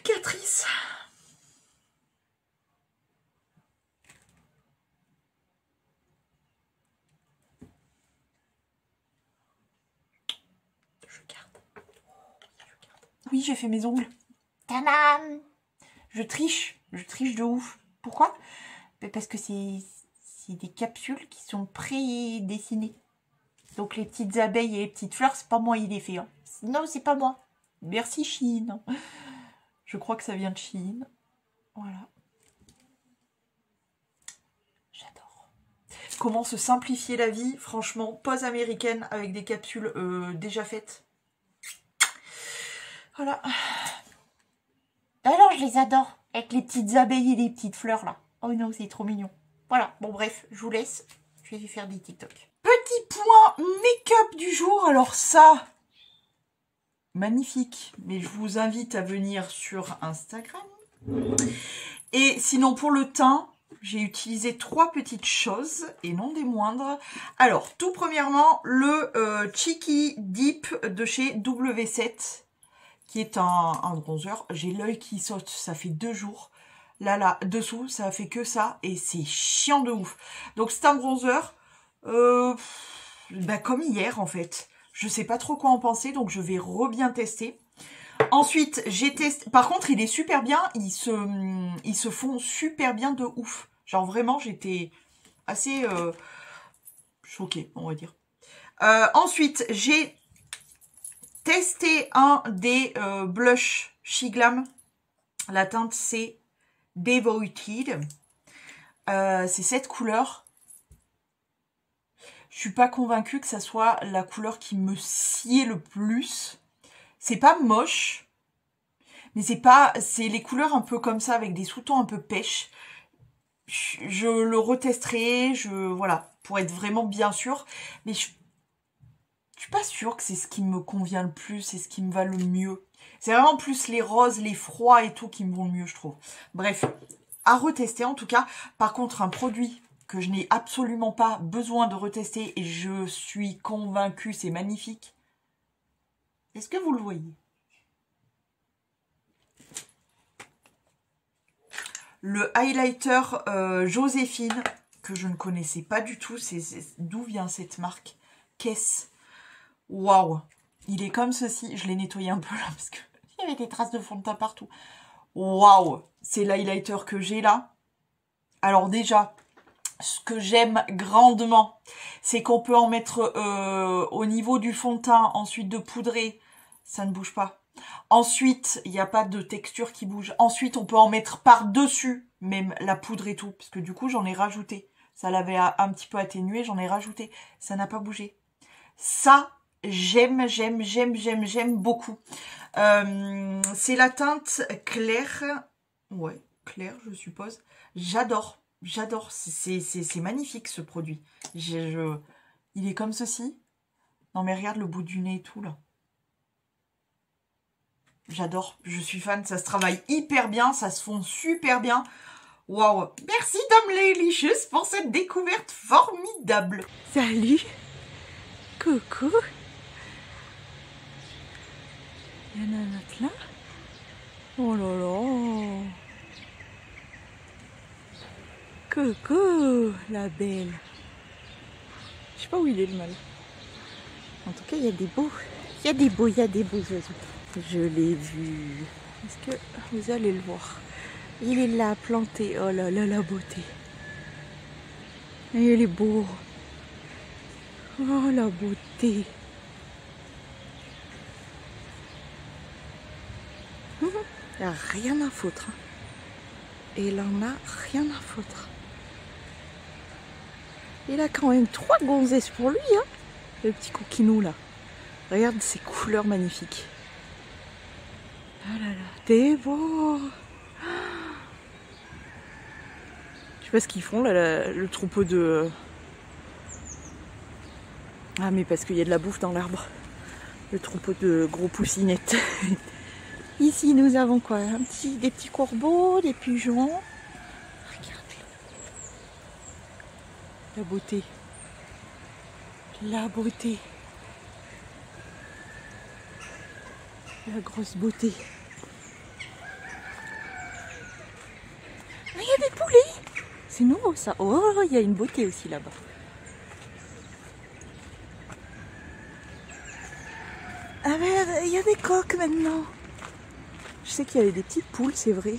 Catrice. Je garde. Oui, j'ai fait mes ongles. Tadam! Je triche de ouf. Pourquoi? Parce que c'est des capsules qui sont pré-dessinées. Donc les petites abeilles et les petites fleurs, c'est pas moi qui les fait. Hein. Non, c'est pas moi. Merci Chine. Je crois que ça vient de Chine. Voilà. J'adore. Comment se simplifier la vie, franchement, pose américaine avec des capsules déjà faites. Voilà. Alors, je les adore. Avec les petites abeilles et les petites fleurs, là. Oh non, c'est trop mignon. Voilà. Bon, bref, je vous laisse. Je vais faire des TikTok. Petit point make-up du jour. Alors ça, magnifique. Mais je vous invite à venir sur Instagram. Et sinon, pour le teint, j'ai utilisé 3 petites choses, et non des moindres. Alors, tout premièrement, le Cheeky Deep de chez W7. Qui est un bronzer. J'ai l'œil qui saute, ça fait 2 jours. Là, dessous, ça a fait que ça. Et c'est chiant de ouf. Donc, c'est un bronzer. Comme hier, en fait. Je sais pas trop quoi en penser, donc je vais bien tester. Ensuite, j'ai testé... Par contre, il est super bien. Ils se font super bien de ouf. Genre, vraiment, j'étais assez choquée, on va dire. Ensuite, j'ai testé un des blushs Shiglam. La teinte, c'est Devoted. C'est cette couleur. Je suis pas convaincue que ça soit la couleur qui me sied le plus. C'est pas moche, mais c'est les couleurs un peu comme ça, avec des sous-tons un peu pêche. Je le retesterai, voilà, pour être vraiment bien sûre. Mais je suis pas sûre que c'est ce qui me convient le plus, c'est ce qui me va le mieux. C'est vraiment plus les roses, les froids et tout qui me vont le mieux, je trouve. Bref, à retester en tout cas. Par contre, un produit que je n'ai absolument pas besoin de retester et je suis convaincue, c'est magnifique. Est-ce que vous le voyez? Le highlighter Joséphine, que je ne connaissais pas du tout. D'où vient cette marque? Qu'est-ce? Waouh! Il est comme ceci. Je l'ai nettoyé un peu là parce qu'il y avait des traces de fond de teint partout. Waouh! C'est l'highlighter que j'ai là. Alors déjà, ce que j'aime grandement, c'est qu'on peut en mettre au niveau du fond de teint, ensuite de poudrer. Ça ne bouge pas. Ensuite, il n'y a pas de texture qui bouge. Ensuite, on peut en mettre par-dessus, même la poudre et tout. Parce que du coup, j'en ai rajouté. Ça l'avait un petit peu atténué, j'en ai rajouté. Ça n'a pas bougé. Ça, j'aime beaucoup. C'est la teinte claire. Ouais, claire, je suppose. J'adore. J'adore. C'est magnifique, ce produit. Il est comme ceci. Non, mais regarde le bout du nez et tout, là. J'adore, je suis fan, ça se travaille hyper bien, ça se fond super bien. Waouh! Merci Dame Lélicious pour cette découverte formidable. Salut! Coucou! Il y en a un autre là? Oh là là! Coucou! La belle! Je sais pas où il est le mâle. En tout cas, il y a des beaux. Il y a des beaux oiseaux. Je l'ai vu. Est-ce que vous allez le voir? Il est là, planté. Oh là là, la beauté. Et il est beau. Oh, la beauté. Il n'a rien à foutre. Hein. Et il en a rien à foutre. Il a quand même 3 gonzesses pour lui, hein, le petit coquinou là. Regarde ces couleurs magnifiques. Ah là là, t'es beau. Je sais pas ce qu'ils font là, le troupeau de... Ah mais parce qu'il y a de la bouffe dans l'arbre. Le troupeau de gros poussinettes. Ici nous avons quoi? Des petits corbeaux, des pigeons. Regarde. La beauté. La beauté. La grosse beauté. Ah, il y a des poulets. C'est nouveau ça. Oh, il y a une beauté aussi là-bas. Ah mais il y a des coqs maintenant. Je sais qu'il y avait des petites poules, c'est vrai.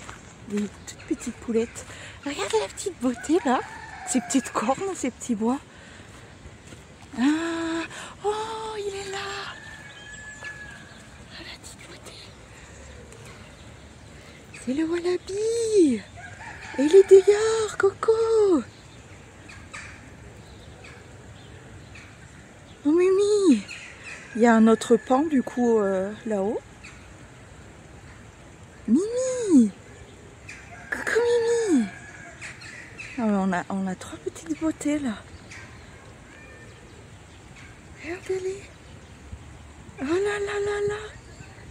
Des toutes petites poulettes. Regarde la petite beauté là. Ces petites cornes, ces petits bois. Ah, oh, il est là. Ah, la petite beauté. C'est le wallaby. Et il est dehors, Coco. Oh, Mimi. Il y a un autre pan du coup là-haut. Mimi. Coucou Mimi. Ah, on a 3 petites beautés là. Regardez-les. Oh là là là là.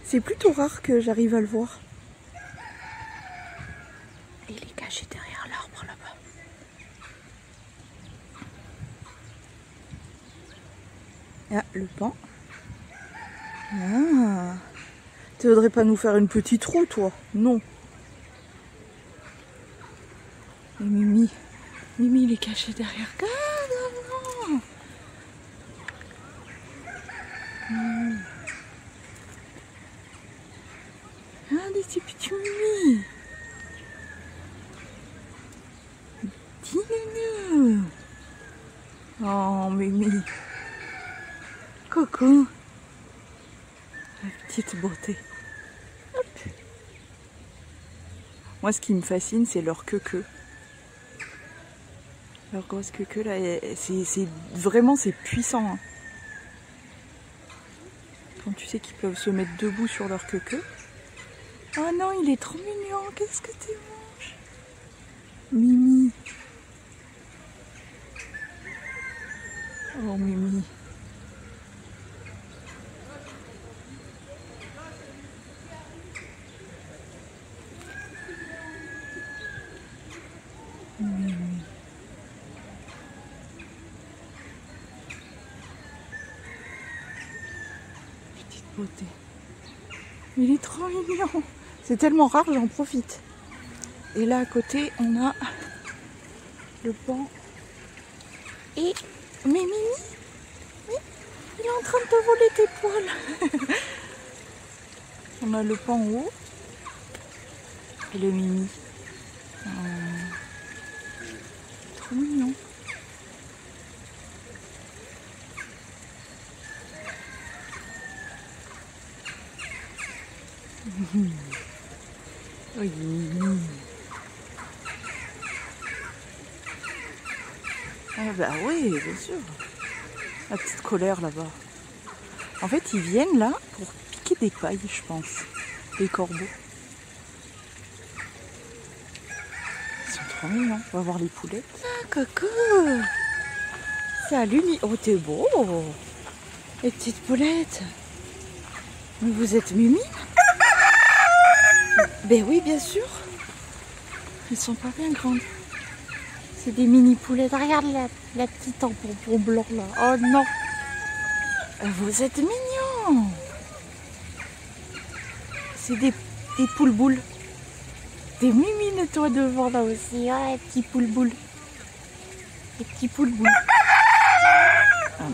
C'est plutôt rare que j'arrive à le voir. Il est caché derrière l'arbre là-bas. Ah, le pan. Ah. Tu voudrais pas nous faire une petite roue, toi? Non. Et Mimi, il est caché derrière. Ah, non. Ah, des petits Mimi. Petit nounou. Oh, Mimi. Coucou. La petite beauté. Hop. Moi, ce qui me fascine, c'est leur queue. Leur grosse queue là, c'est vraiment c'est puissant. Hein. Quand tu sais qu'ils peuvent se mettre debout sur leur queue. Oh non, il est trop mignon. Qu'est-ce que tu manges? Mimi. Oh Mimi. Mimi. Petite beauté. Il est trop mignon. C'est tellement rare, j'en profite. Et là à côté, on a le pan. Et mais Mimi, oui, il est en train de te voler tes poils. On a le pan en haut et le Mimi. Trop mignon. Oui. Ah bah oui, bien sûr. La petite colère là-bas. En fait, ils viennent là pour piquer des pailles, je pense. Les corbeaux. Ils sont trop mignons. On va voir les poulettes. Ah, coucou! Salut, oh t'es beau! Les petites poulettes. Mais vous êtes Mimi? Ben oui, bien sûr. Ils sont pas bien grandes. C'est des mini poulettes. Regarde la petite en pompon blanc là. Oh non. Vous êtes mignons. C'est des poules boules. Des mimines toi devant là aussi. Oh les petits poules boules. Les petits poules boules. Ah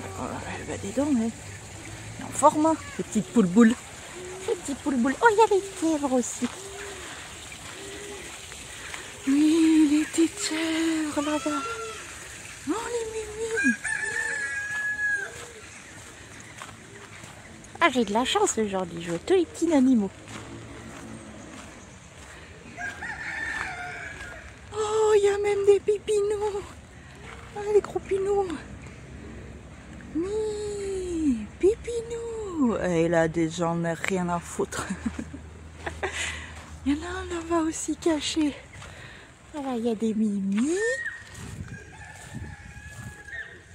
bah dis donc, elle est en forme, hein, les petites poules boules. Les petites poules boules. Oh, il y a les chèvres aussi. Oui, les petites chèvres là-bas. Oh, les mimi. Ah, j'ai de la chance aujourd'hui. Je vois tous les petits animaux. Oh, il y a même des pipinous. Ah, les gros pinous. Oui, pipinou. Et là, j'en ai rien à foutre. Il y en a un là-bas aussi caché. Voilà, il y a des Mimi.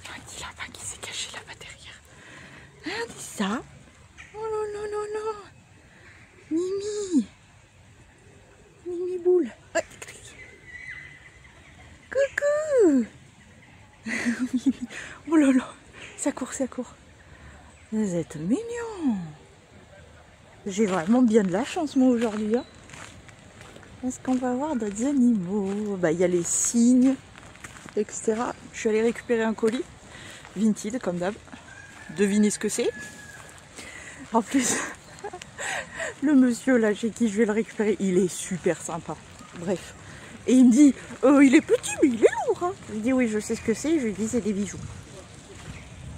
Un petit lapin qui s'est caché là-bas derrière. Regardez ça. Oh non, non, non, non. Mimi. Mimi boule. Coucou. Oh là là. Ça court, ça court. Vous êtes mignons. J'ai vraiment bien de la chance moi aujourd'hui. Hein. Est-ce qu'on va voir d'autres animaux? Bah, il y a les cygnes, etc. Je suis allée récupérer un colis. Vinted, comme d'hab. Devinez ce que c'est. En plus, le monsieur là chez qui je vais le récupérer, il est super sympa. Bref. Et il me dit, il est petit mais il est lourd. Hein. Je lui dis oui, je sais ce que c'est. Je lui dis c'est des bijoux.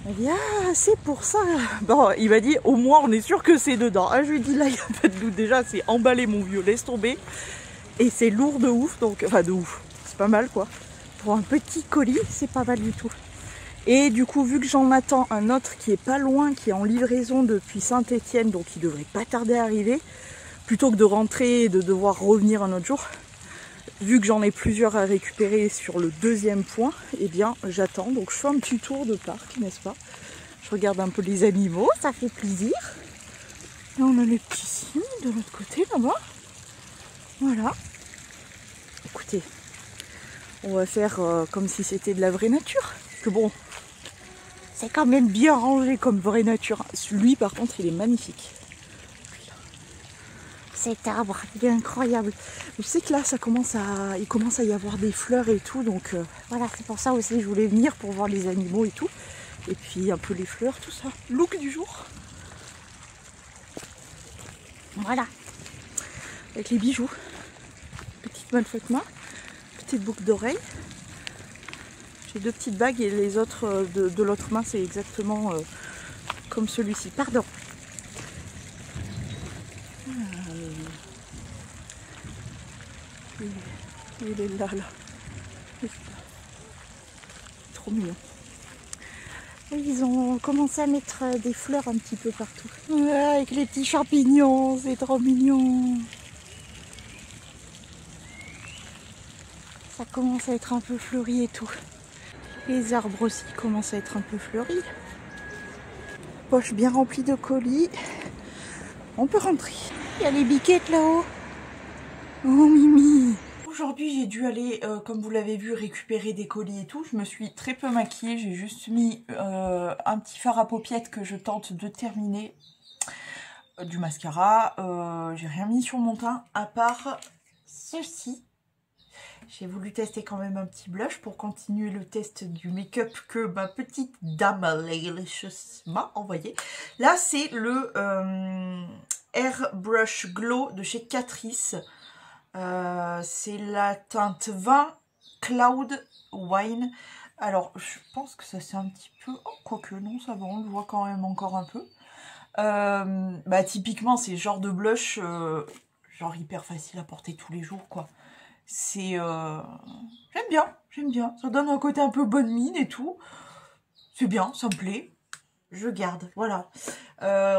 Il m'a dit ah c'est pour ça. Bon, il m'a dit au moins on est sûr que c'est dedans. Ah, je lui dis là il n'y a pas de doute. Déjà c'est emballé mon vieux, laisse tomber. Et c'est lourd de ouf, donc enfin de ouf. C'est pas mal quoi. Pour un petit colis, c'est pas mal du tout. Et du coup, vu que j'en attends un autre qui est pas loin, qui est en livraison depuis Saint-Étienne, donc il devrait pas tarder à arriver, plutôt que de rentrer et de devoir revenir un autre jour, vu que j'en ai plusieurs à récupérer sur le deuxième point, eh bien j'attends. Donc je fais un petit tour de parc, n'est-ce pas? Je regarde un peu les animaux, ça fait plaisir. Là on a les petits cygnes de l'autre côté là-bas. Voilà. Écoutez, on va faire comme si c'était de la vraie nature. Parce que bon, c'est quand même bien rangé comme vraie nature. Lui par contre il est magnifique. Cet arbre, il est incroyable. Je sais que là il commence à y avoir des fleurs et tout. Donc voilà, c'est pour ça aussi que je voulais venir pour voir les animaux et tout. Et puis un peu les fleurs, tout ça. Look du jour. Voilà. Avec les bijoux. Petite main de Fatma. Petite boucle d'oreille. J'ai deux petites bagues et les autres de l'autre main c'est exactement comme celui-ci. Pardon. Il est là. trop mignon. Et ils ont commencé à mettre des fleurs un petit peu partout. Ouais, avec les petits champignons, c'est trop mignon. Ça commence à être un peu fleuri et tout. Les arbres aussi commencent à être un peu fleuris. Poche bien remplie de colis. On peut rentrer. Il y a les biquettes là-haut. Oh Mimi. Aujourd'hui j'ai dû aller, comme vous l'avez vu, récupérer des colis et tout. Je me suis très peu maquillée. J'ai juste mis un petit fard à paupiètes que je tente de terminer. Du mascara. J'ai rien mis sur mon teint à part ceci. J'ai voulu tester quand même un petit blush pour continuer le test du make-up que ma petite dame Lalicious m'a envoyé. Là, c'est le Airbrush Glow de chez Catrice. C'est la teinte 20 Cloud Wine. Alors, je pense que ça c'est un petit peu... Oh, quoique non, ça va, on le voit quand même encore un peu. Bah, typiquement, c'est le genre de blush genre hyper facile à porter tous les jours, quoi. C'est... j'aime bien. Ça donne un côté un peu bonne mine et tout. C'est bien, ça me plaît. Je garde, voilà.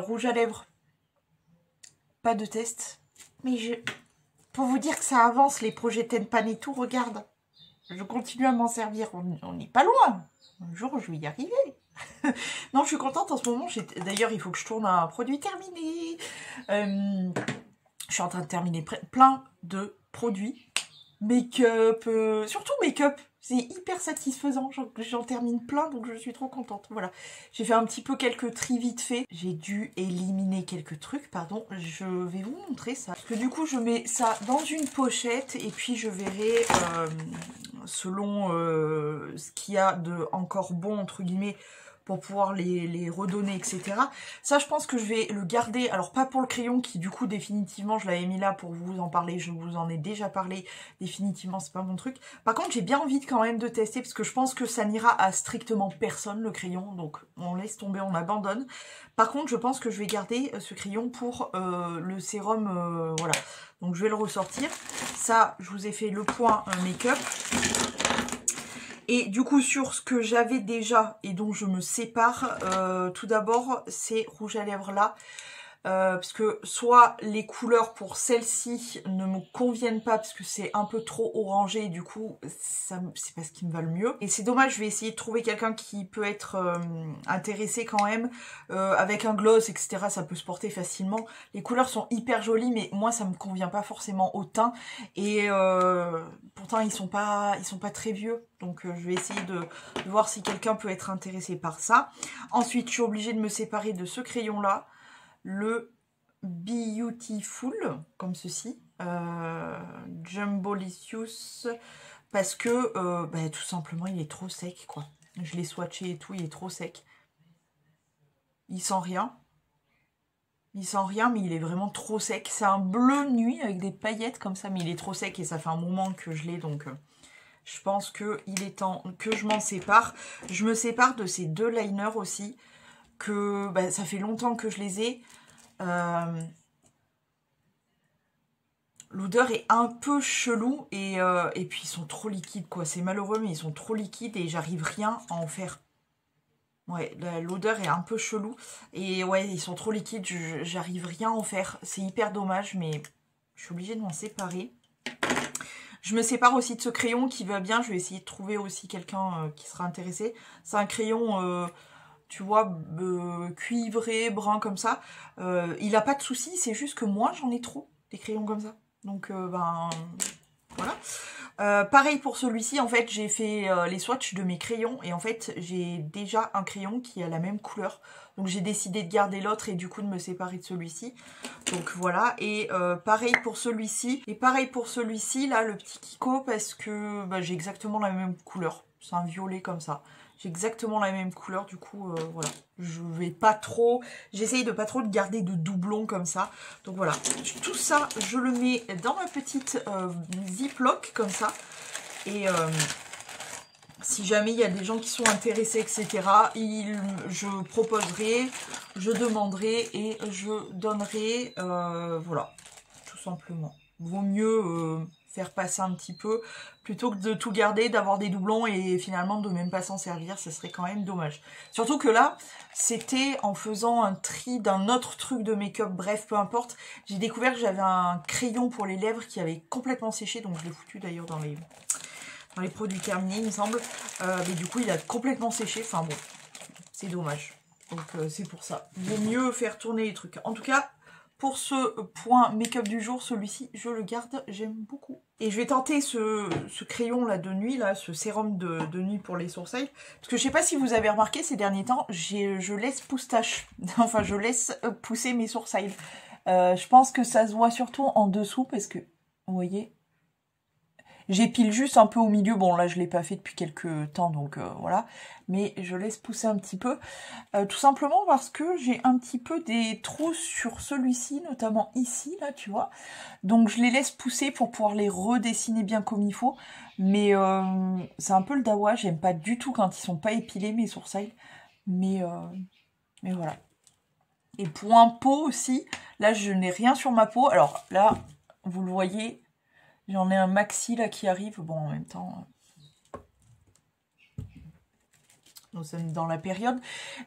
Rouge à lèvres. Pas de test. Mais je... Pour vous dire que ça avance, les projets Tenpan et tout, regarde. Je continue à m'en servir. On n'est pas loin. Un jour, je vais y arriver. Non, je suis contente en ce moment. D'ailleurs, il faut que je tourne un produit terminé. Je suis en train de terminer plein de produits. Make-up, surtout make-up, c'est hyper satisfaisant, j'en termine plein donc je suis trop contente, voilà. J'ai fait un petit peu quelques tris vite fait, j'ai dû éliminer quelques trucs, pardon, je vais vous montrer ça. Parce que du coup je mets ça dans une pochette et puis je verrai selon ce qu'il y a de encore bon entre guillemets pour pouvoir les redonner, etc. Ça, je pense que je vais le garder. Alors, pas pour le crayon qui, du coup, définitivement, je l'avais mis là pour vous en parler. Je vous en ai déjà parlé. Définitivement, c'est pas mon truc. Par contre, j'ai bien envie quand même de tester parce que je pense que ça n'ira à strictement personne, le crayon. Donc, on laisse tomber, on abandonne. Par contre, je pense que je vais garder ce crayon pour le sérum. Voilà. Donc, je vais le ressortir. Ça, je vous ai fait le point make-up. Et du coup, sur ce que j'avais déjà et dont je me sépare, tout d'abord, ces rouges à lèvres là. Parce que soit les couleurs pour celle-ci ne me conviennent pas parce que c'est un peu trop orangé et du coup c'est pas ce qui me va le mieux. Et c'est dommage, je vais essayer de trouver quelqu'un qui peut être intéressé quand même. Avec un gloss, etc. ça peut se porter facilement. Les couleurs sont hyper jolies mais moi ça me convient pas forcément au teint. Et pourtant ils sont pas très vieux. Donc je vais essayer de voir si quelqu'un peut être intéressé par ça. Ensuite je suis obligée de me séparer de ce crayon là. Le Beautiful, comme ceci, Jumbolicious, parce que bah, tout simplement il est trop sec, quoi. Je l'ai swatché et tout, il est trop sec. Il sent rien. Il sent rien, mais il est vraiment trop sec. C'est un bleu nuit avec des paillettes comme ça, mais il est trop sec et ça fait un moment que je l'ai, donc je pense qu'il est temps que je m'en sépare. Je me sépare de ces deux liners aussi, que bah, ça fait longtemps que je les ai. L'odeur est un peu chelou et puis ils sont trop liquides quoi. C'est malheureux mais ils sont trop liquides et j'arrive rien à en faire. Ouais, l'odeur est un peu chelou et ouais ils sont trop liquides, j'arrive rien à en faire. C'est hyper dommage mais je suis obligée de m'en séparer. Je me sépare aussi de ce crayon qui va bien. Je vais essayer de trouver aussi quelqu'un qui sera intéressé. C'est un crayon... tu vois, cuivré, brun comme ça. Il a pas de souci, c'est juste que moi j'en ai trop, des crayons comme ça. Donc ben voilà. Pareil pour celui-ci, en fait j'ai fait les swatchs de mes crayons et en fait j'ai déjà un crayon qui a la même couleur. Donc j'ai décidé de garder l'autre et du coup de me séparer de celui-ci. Donc voilà, et pareil pour celui-ci. Et pareil pour celui-ci, là, le petit Kiko, parce que bah, j'ai exactement la même couleur. C'est un violet comme ça. J'ai exactement la même couleur, du coup, voilà. Je vais pas trop... J'essaye de pas trop de garder de doublons comme ça. Donc voilà, tout ça, je le mets dans ma petite Ziploc, comme ça. Et si jamais il y a des gens qui sont intéressés, etc., je proposerai, je demanderai et je donnerai, voilà, tout simplement. Vaut mieux faire passer un petit peu, plutôt que de tout garder, d'avoir des doublons et finalement de même pas s'en servir, ça serait quand même dommage. Surtout que là, c'était en faisant un tri d'un autre truc de make-up, bref, peu importe, j'ai découvert que j'avais un crayon pour les lèvres qui avait complètement séché, donc je l'ai foutu d'ailleurs dans les produits terminés, il me semble, mais du coup il a complètement séché, enfin bon, c'est dommage. Donc c'est pour ça, il vaut mieux faire tourner les trucs. En tout cas, pour ce point make-up du jour, celui-ci, je le garde, j'aime beaucoup. Et je vais tenter ce crayon là de nuit, là, ce sérum de nuit pour les sourcils. Parce que je sais pas si vous avez remarqué ces derniers temps, je laisse pousse-tache. Enfin, je laisse pousser mes sourcils. Je pense que ça se voit surtout en dessous parce que, vous voyez, j'épile juste un peu au milieu. Bon, là, je l'ai pas fait depuis quelques temps, donc voilà. Mais je laisse pousser un petit peu. Tout simplement parce que j'ai un petit peu des trous sur celui-ci, notamment ici, là, tu vois. Donc, je les laisse pousser pour pouvoir les redessiner bien comme il faut. Mais c'est un peu le dawa. J'aime pas du tout quand ils sont pas épilés, mes sourcils. Mais voilà. Et point peau aussi. Là, je n'ai rien sur ma peau. Alors là, vous le voyez... J'en ai un maxi là qui arrive. Bon, en même temps, nous sommes dans la période.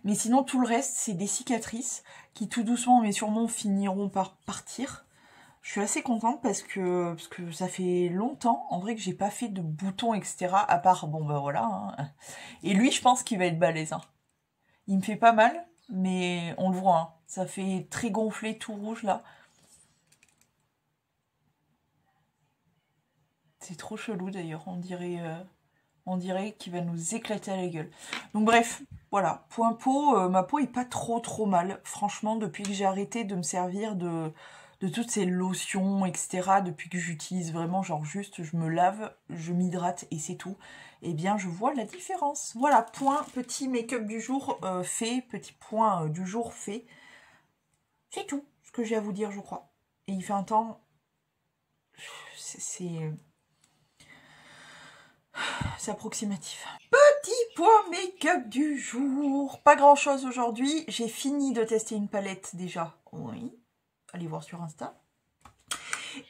Mais sinon, tout le reste, c'est des cicatrices qui tout doucement, mais sûrement, finiront par partir. Je suis assez contente parce que ça fait longtemps, en vrai, que j'ai pas fait de boutons, etc. À part, bon, ben voilà. Hein. Et lui, je pense qu'il va être balèze. Hein. Il me fait pas mal, mais on le voit. Hein. Ça fait très gonflé, tout rouge, là. C'est trop chelou d'ailleurs, on dirait qu'il va nous éclater à la gueule. Donc bref, voilà, point peau, ma peau est pas trop mal. Franchement, depuis que j'ai arrêté de me servir de toutes ces lotions, etc., depuis que j'utilise vraiment, genre juste, je me lave, je m'hydrate et c'est tout, eh bien je vois la différence. Voilà, point, petit make-up du jour fait, petit point du jour fait. C'est tout ce que j'ai à vous dire, je crois. Et il fait un temps... C'est approximatif. Petit point make-up du jour. Pas grand chose aujourd'hui. J'ai fini de tester une palette déjà. Oui. Allez voir sur Insta.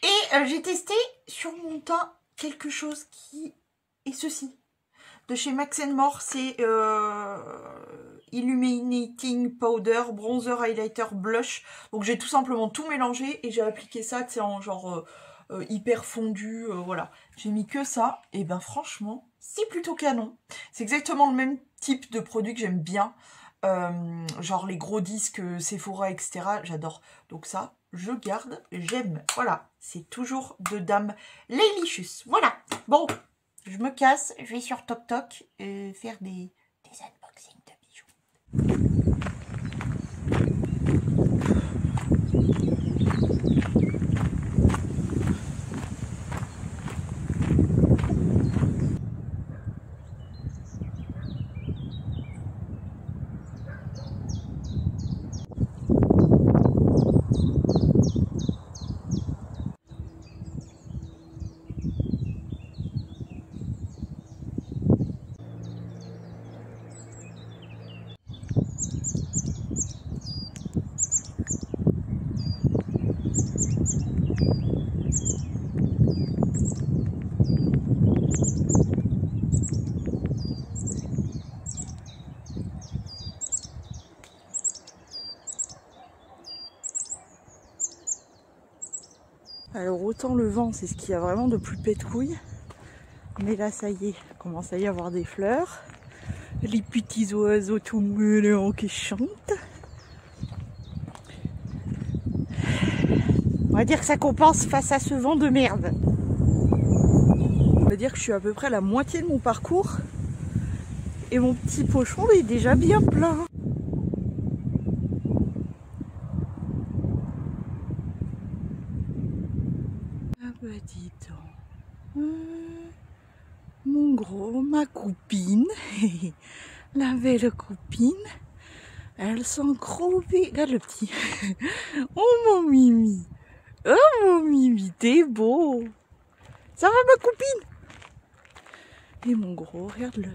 Et j'ai testé sur mon teint quelque chose qui est ceci. De chez Max More. C'est Illuminating Powder, Bronzer, Highlighter, Blush. Donc j'ai tout simplement tout mélangé et j'ai appliqué ça, c'est en genre... hyper fondu, voilà. J'ai mis que ça, et ben franchement, c'est plutôt canon. C'est exactement le même type de produit que j'aime bien. Genre les gros disques Sephora, etc. J'adore. Donc ça, je garde, j'aime. Voilà, c'est toujours de Dame Lalicious. Voilà, bon, je me casse, je vais sur TokTok faire des unboxings de bijoux. Alors autant le vent, c'est ce qu'il y a vraiment de plus pète-couille. Mais là, ça y est, il commence à y avoir des fleurs. Les petits oiseaux tout mignons qui chantent. On va dire que ça compense face à ce vent de merde. On va dire que je suis à peu près à la moitié de mon parcours. Et mon petit pochon est déjà bien plein. Ah bah dis donc. Mon gros, ma copine, la belle copine, elle sent crever. Regarde le petit. Oh mon Mimi. Oh mon Mimi, t'es beau. Ça va ma copine? Et mon gros, regarde-le.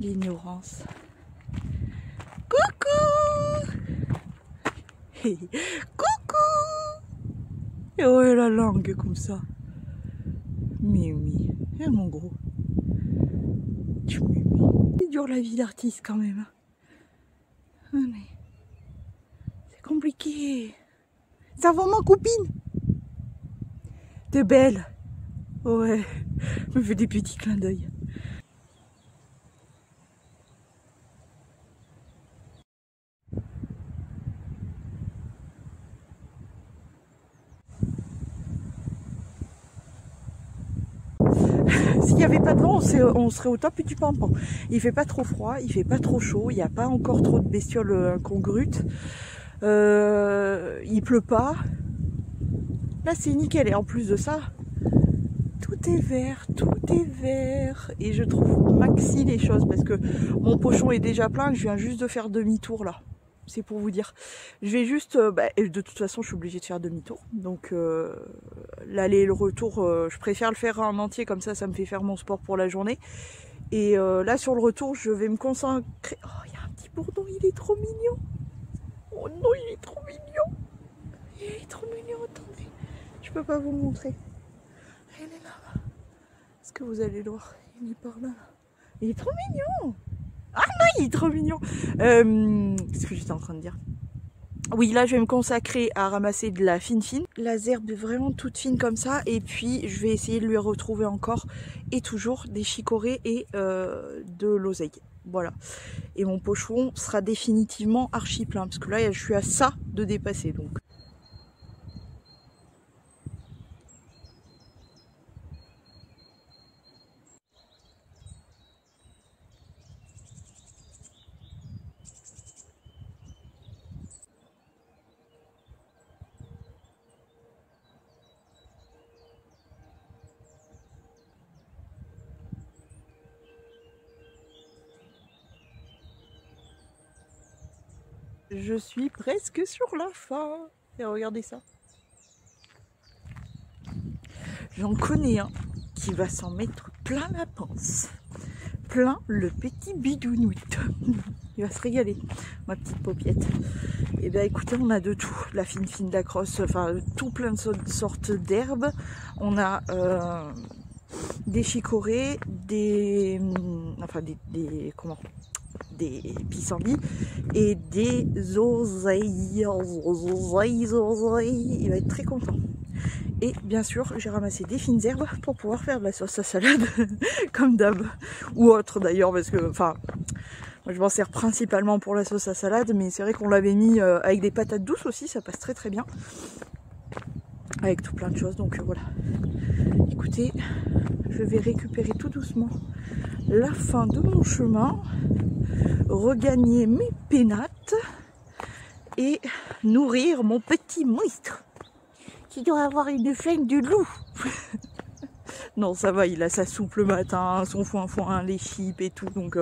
L'ignorance. Coucou. Coucou. Et oh, la langue comme ça. Mimi, eh, mon gros. C'est dur la vie d'artiste quand même. C'est compliqué. Ça va ma copine? T'es belle. Ouais, me fait des petits clins d'œil. S'il n'y avait pas de vent, on serait au top du pampan. Il fait pas trop froid, il fait pas trop chaud, il n'y a pas encore trop de bestioles incongrues. Il pleut pas. Là c'est nickel et en plus de ça, tout est vert, tout est vert. Et je trouve maxi les choses parce que mon pochon est déjà plein, je viens juste de faire demi-tour là. C'est pour vous dire. Je vais juste, de toute façon je suis obligée de faire demi-tour. Donc l'aller et le retour, je préfère le faire en entier, comme ça me fait faire mon sport pour la journée. Et là sur le retour je vais me consacrer. Oh, il y a un petit bourdon, il est trop mignon. Oh non, il est trop mignon. Il est trop mignon, attendez. Je peux pas vous le montrer. Il est là. Est-ce que vous allez le voir? Il est par là. Il est trop mignon. Ah non, il est trop mignon. Qu'est-ce que j'étais en train de dire? Oui, là, je vais me consacrer à ramasser de la fine. La zerbe est vraiment toute fine comme ça. Et puis, je vais essayer de lui retrouver encore et toujours des chicorées et de l'oseille. Voilà. Et mon pocheron sera définitivement archi plein. Parce que là, je suis à ça de dépasser. Donc. Je suis presque sur la fin. Et regardez ça. J'en connais un qui va s'en mettre plein la panse. Plein le petit bidounoute. Il va se régaler, ma petite paupiette. Et bien écoutez, on a de tout. La fine, de la crosse, enfin tout plein de sortes d'herbes. On a des chicorées, des pissenlits et des oseilles. Il va être très content. Et bien sûr, j'ai ramassé des fines herbes pour pouvoir faire de la sauce à salade, comme d'hab. Ou autre d'ailleurs, parce que, enfin, moi je m'en sers principalement pour la sauce à salade, mais c'est vrai qu'on l'avait mis avec des patates douces aussi, ça passe très très bien. Avec tout plein de choses, donc voilà. Écoutez, je vais récupérer tout doucement la fin de mon chemin, regagner mes pénates et nourrir mon petit monstre qui doit avoir une flemme du loup. Non, ça va, il a sa soupe le matin, son foin, les chips et tout, donc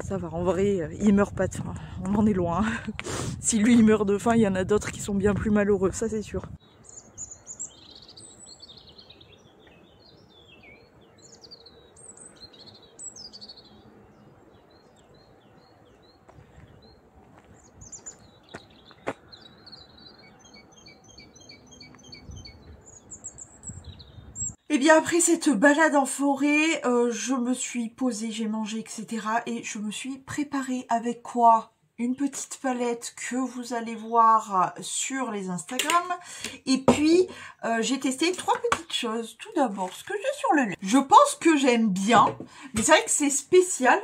ça va. En vrai, il meurt pas de faim, on en est loin. Si lui il meurt de faim, il y en a d'autres qui sont bien plus malheureux, ça c'est sûr. Et bien après cette balade en forêt, je me suis posée, j'ai mangé, etc. Et je me suis préparée avec quoi? Une petite palette que vous allez voir sur les Instagram. Et puis, j'ai testé 3 petites choses. Tout d'abord, ce que j'ai sur le lait. Je pense que j'aime bien, mais c'est vrai que c'est spécial.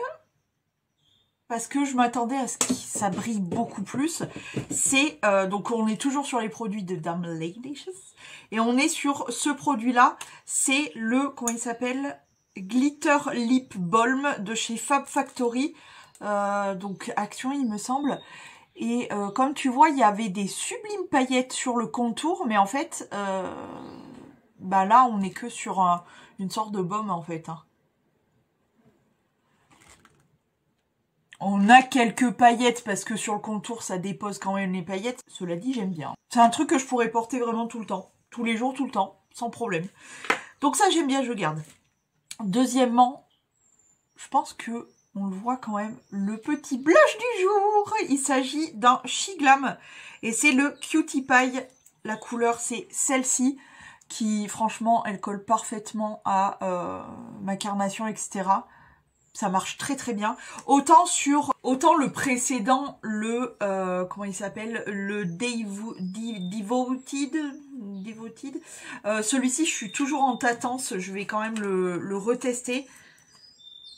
Parce que je m'attendais à ce que ça brille beaucoup plus. C'est donc on est toujours sur les produits de Dame Ladylicious. Et on est sur ce produit-là. C'est le, comment il s'appelle? Glitter Lip Balm de chez Fab Factory. Donc Action, il me semble. Et comme tu vois, il y avait des sublimes paillettes sur le contour. Mais en fait, bah là, on n'est que sur une sorte de baume en fait. Hein. On a quelques paillettes parce que sur le contour, ça dépose quand même les paillettes. Cela dit, j'aime bien. C'est un truc que je pourrais porter vraiment tout le temps. Tous les jours, tout le temps, sans problème. Donc ça, j'aime bien, je garde. Deuxièmement, je pense que on le voit quand même, le petit blush du jour. Il s'agit d'un She Glam et c'est le Cutie Pie. La couleur, c'est celle-ci. qui franchement elle colle parfaitement à ma carnation, etc. Ça marche très très bien. Autant le précédent, le comment il s'appelle, le Devoted. Celui-ci, je suis toujours en tâtance. Je vais quand même le retester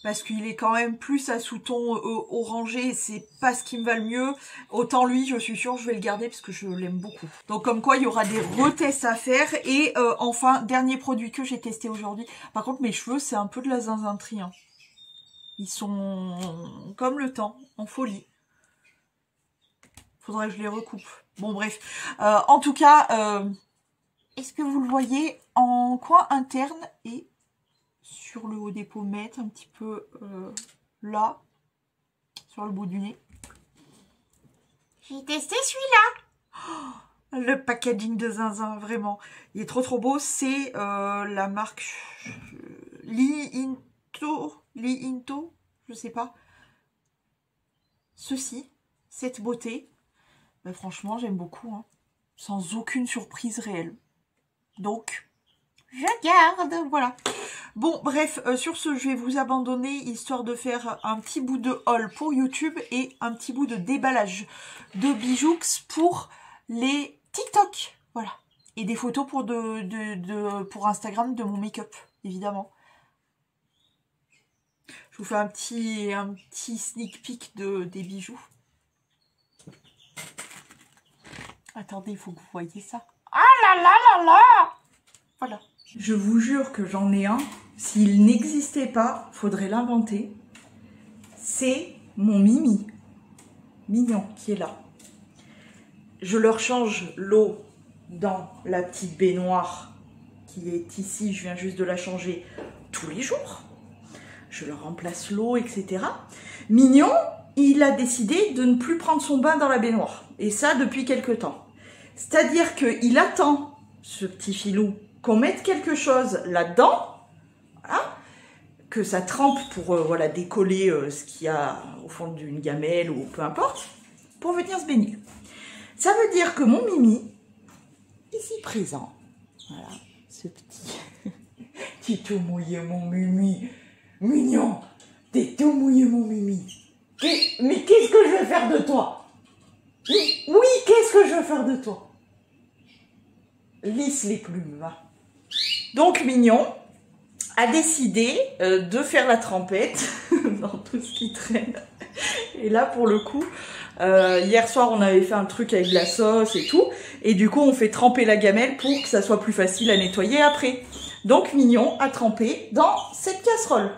parce qu'il est quand même plus à sous-ton orangé. C'est pas ce qui me va le mieux. Autant lui, je suis sûre, je vais le garder parce que je l'aime beaucoup. Donc comme quoi, il y aura des retests à faire. Et enfin, dernier produit que j'ai testé aujourd'hui. Par contre, mes cheveux, c'est un peu de la zinzintrie, hein. Ils sont comme le temps, en folie. Faudrait que je les recoupe. Bon, bref. En tout cas, est-ce que vous le voyez en coin interne et sur le haut des pommettes, un petit peu là, sur le bout du nez. J'ai testé celui-là. Oh, le packaging de zinzin, vraiment. Il est trop trop beau. C'est la marque Li-Into, je sais pas. Ceci, cette beauté, ben, franchement j'aime beaucoup, hein. Sans aucune surprise réelle. Donc, je garde, voilà. Bon, bref, sur ce, je vais vous abandonner, histoire de faire un petit bout de haul pour YouTube et un petit bout de déballage de bijoux pour les TikTok, voilà. Et des photos pour, pour Instagram de mon make-up, évidemment. Je vous fais un petit sneak peek des bijoux. Attendez, il faut que vous voyez ça. Ah là là là là! Voilà. Je vous jure que j'en ai un. S'il n'existait pas, faudrait l'inventer. C'est mon Mimi. Mignon qui est là. Je leur change l'eau dans la petite baignoire qui est ici. Je viens juste de la changer tous les jours. Je leur remplace l'eau, etc. Mignon, il a décidé de ne plus prendre son bain dans la baignoire. Et ça, depuis quelque temps. C'est-à-dire qu'il attend, ce petit filou, qu'on mette quelque chose là-dedans, voilà, que ça trempe pour voilà, décoller ce qu'il y a au fond d'une gamelle ou peu importe, pour venir se baigner. Ça veut dire que mon Mimi, ici présent, voilà, ce petit... T'es tout mouillé, mon Mimi. Mignon, t'es tout mouillé, mon Mimi. Mais qu'est-ce que je vais faire de toi? Oui, qu'est-ce que je vais faire de toi? Lisse les plumes, va. Donc, Mignon a décidé de faire la trempette dans tout ce qui traîne. Et là, pour le coup, hier soir, on avait fait un truc avec de la sauce et tout. Et du coup, on fait tremper la gamelle pour que ça soit plus facile à nettoyer après. Donc, Mignon a trempé dans cette casserole.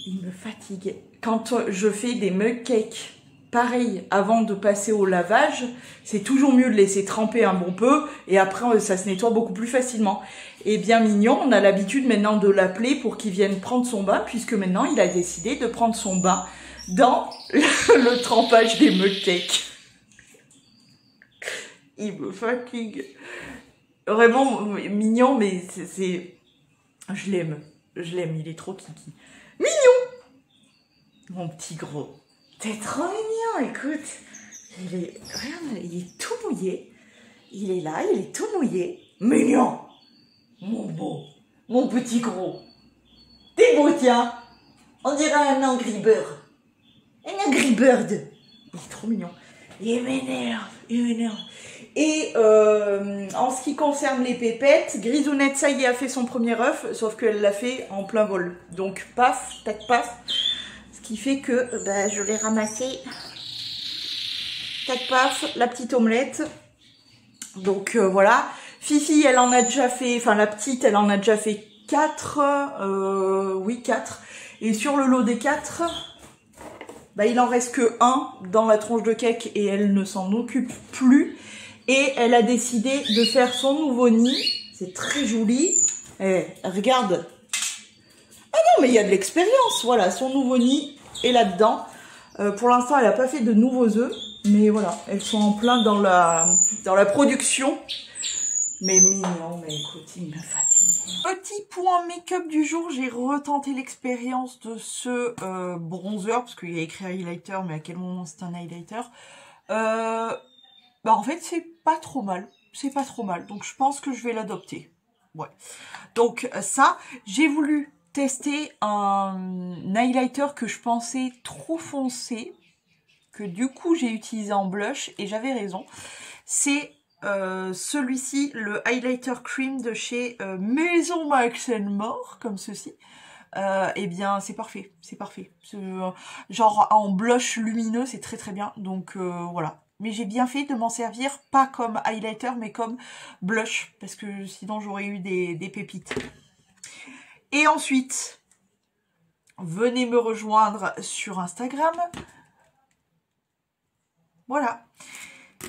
Il me fatigue. Quand je fais des mug cakes, pareil, avant de passer au lavage, c'est toujours mieux de laisser tremper un bon peu et après ça se nettoie beaucoup plus facilement. Et bien Mignon, on a l'habitude maintenant de l'appeler pour qu'il vienne prendre son bain puisque maintenant il a décidé de prendre son bain dans le trempage des mug cakes. Il me fatigue. Vraiment Mignon, mais c'est... Je l'aime, il est trop kiki. Mignon! Mon petit gros. T'es trop mignon, écoute. Regarde, il est tout mouillé. Il est là, il est tout mouillé. Mignon! Mon beau, mon petit gros. T'es beau, tiens. On dirait un Angry Bird. Un Angry Bird. Il est trop mignon. Il m'énerve, il m'énerve. Et en ce qui concerne les pépettes, Grisounette, ça y est, a fait son premier œuf, sauf qu'elle l'a fait en plein vol. Donc, paf, tac, paf. Ce qui fait que bah, je l'ai ramassé. Tac, paf, la petite omelette. Donc, voilà. Fifi, elle en a déjà fait, enfin, la petite, elle en a déjà fait 4. Oui, 4. Et sur le lot des 4... bah, il en reste que 1 dans la tronche de cake et elle ne s'en occupe plus. Et elle a décidé de faire son nouveau nid. C'est très joli. Eh, regarde. Ah non, mais il y a de l'expérience. Voilà, son nouveau nid est là-dedans. Pour l'instant, elle n'a pas fait de nouveaux œufs. Mais voilà, elles sont en plein dans la production. Mais mignon, mais écoute, il me fatigue. Petit point make-up du jour, j'ai retenté l'expérience de ce bronzer, parce qu'il y a écrit highlighter, mais à quel moment c'est un highlighter. Bah en fait c'est pas trop mal. C'est pas trop mal. Donc je pense que je vais l'adopter. Ouais. Donc ça, j'ai voulu tester un highlighter que je pensais trop foncé, que du coup j'ai utilisé en blush et j'avais raison. C'est celui-ci, le highlighter cream de chez Maison Max & More, comme ceci. Eh bien c'est parfait, c'est parfait. Genre en blush lumineux, c'est très très bien. Donc voilà. Mais j'ai bien fait de m'en servir, pas comme highlighter, mais comme blush, parce que sinon j'aurais eu des pépites. Et ensuite, venez me rejoindre sur Instagram. Voilà,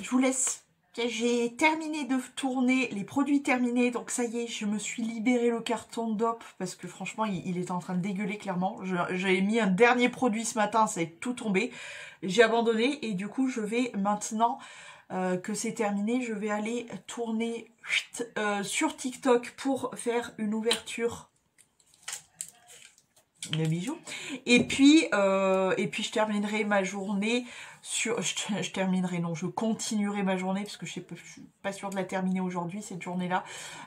je vous laisse. J'ai terminé de tourner, les produits terminés, donc ça y est, je me suis libéré le carton DOP, parce que franchement, il était en train de dégueuler clairement. J'avais mis un dernier produit ce matin, ça est tout tombé. J'ai abandonné, et du coup, je vais maintenant que c'est terminé, je vais aller tourner sur TikTok pour faire une ouverture de bijoux. Et puis je terminerai ma journée sur... Je terminerai, non, je continuerai ma journée, parce que je suis pas sûre de la terminer aujourd'hui, cette journée-là.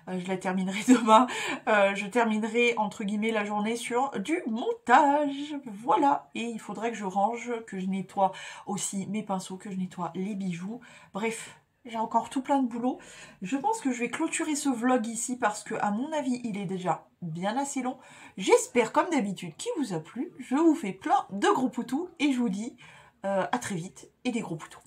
Je la terminerai demain. Je terminerai, entre guillemets, la journée sur du montage. Voilà. Et il faudrait que je range, que je nettoie aussi mes pinceaux, que je nettoie les bijoux. Bref, j'ai encore tout plein de boulot. Je pense que je vais clôturer ce vlog ici parce que, à mon avis, il est déjà bien assez long. J'espère, comme d'habitude, qu'il vous a plu. Je vous fais plein de gros poutous et je vous dis à très vite et des gros poutous.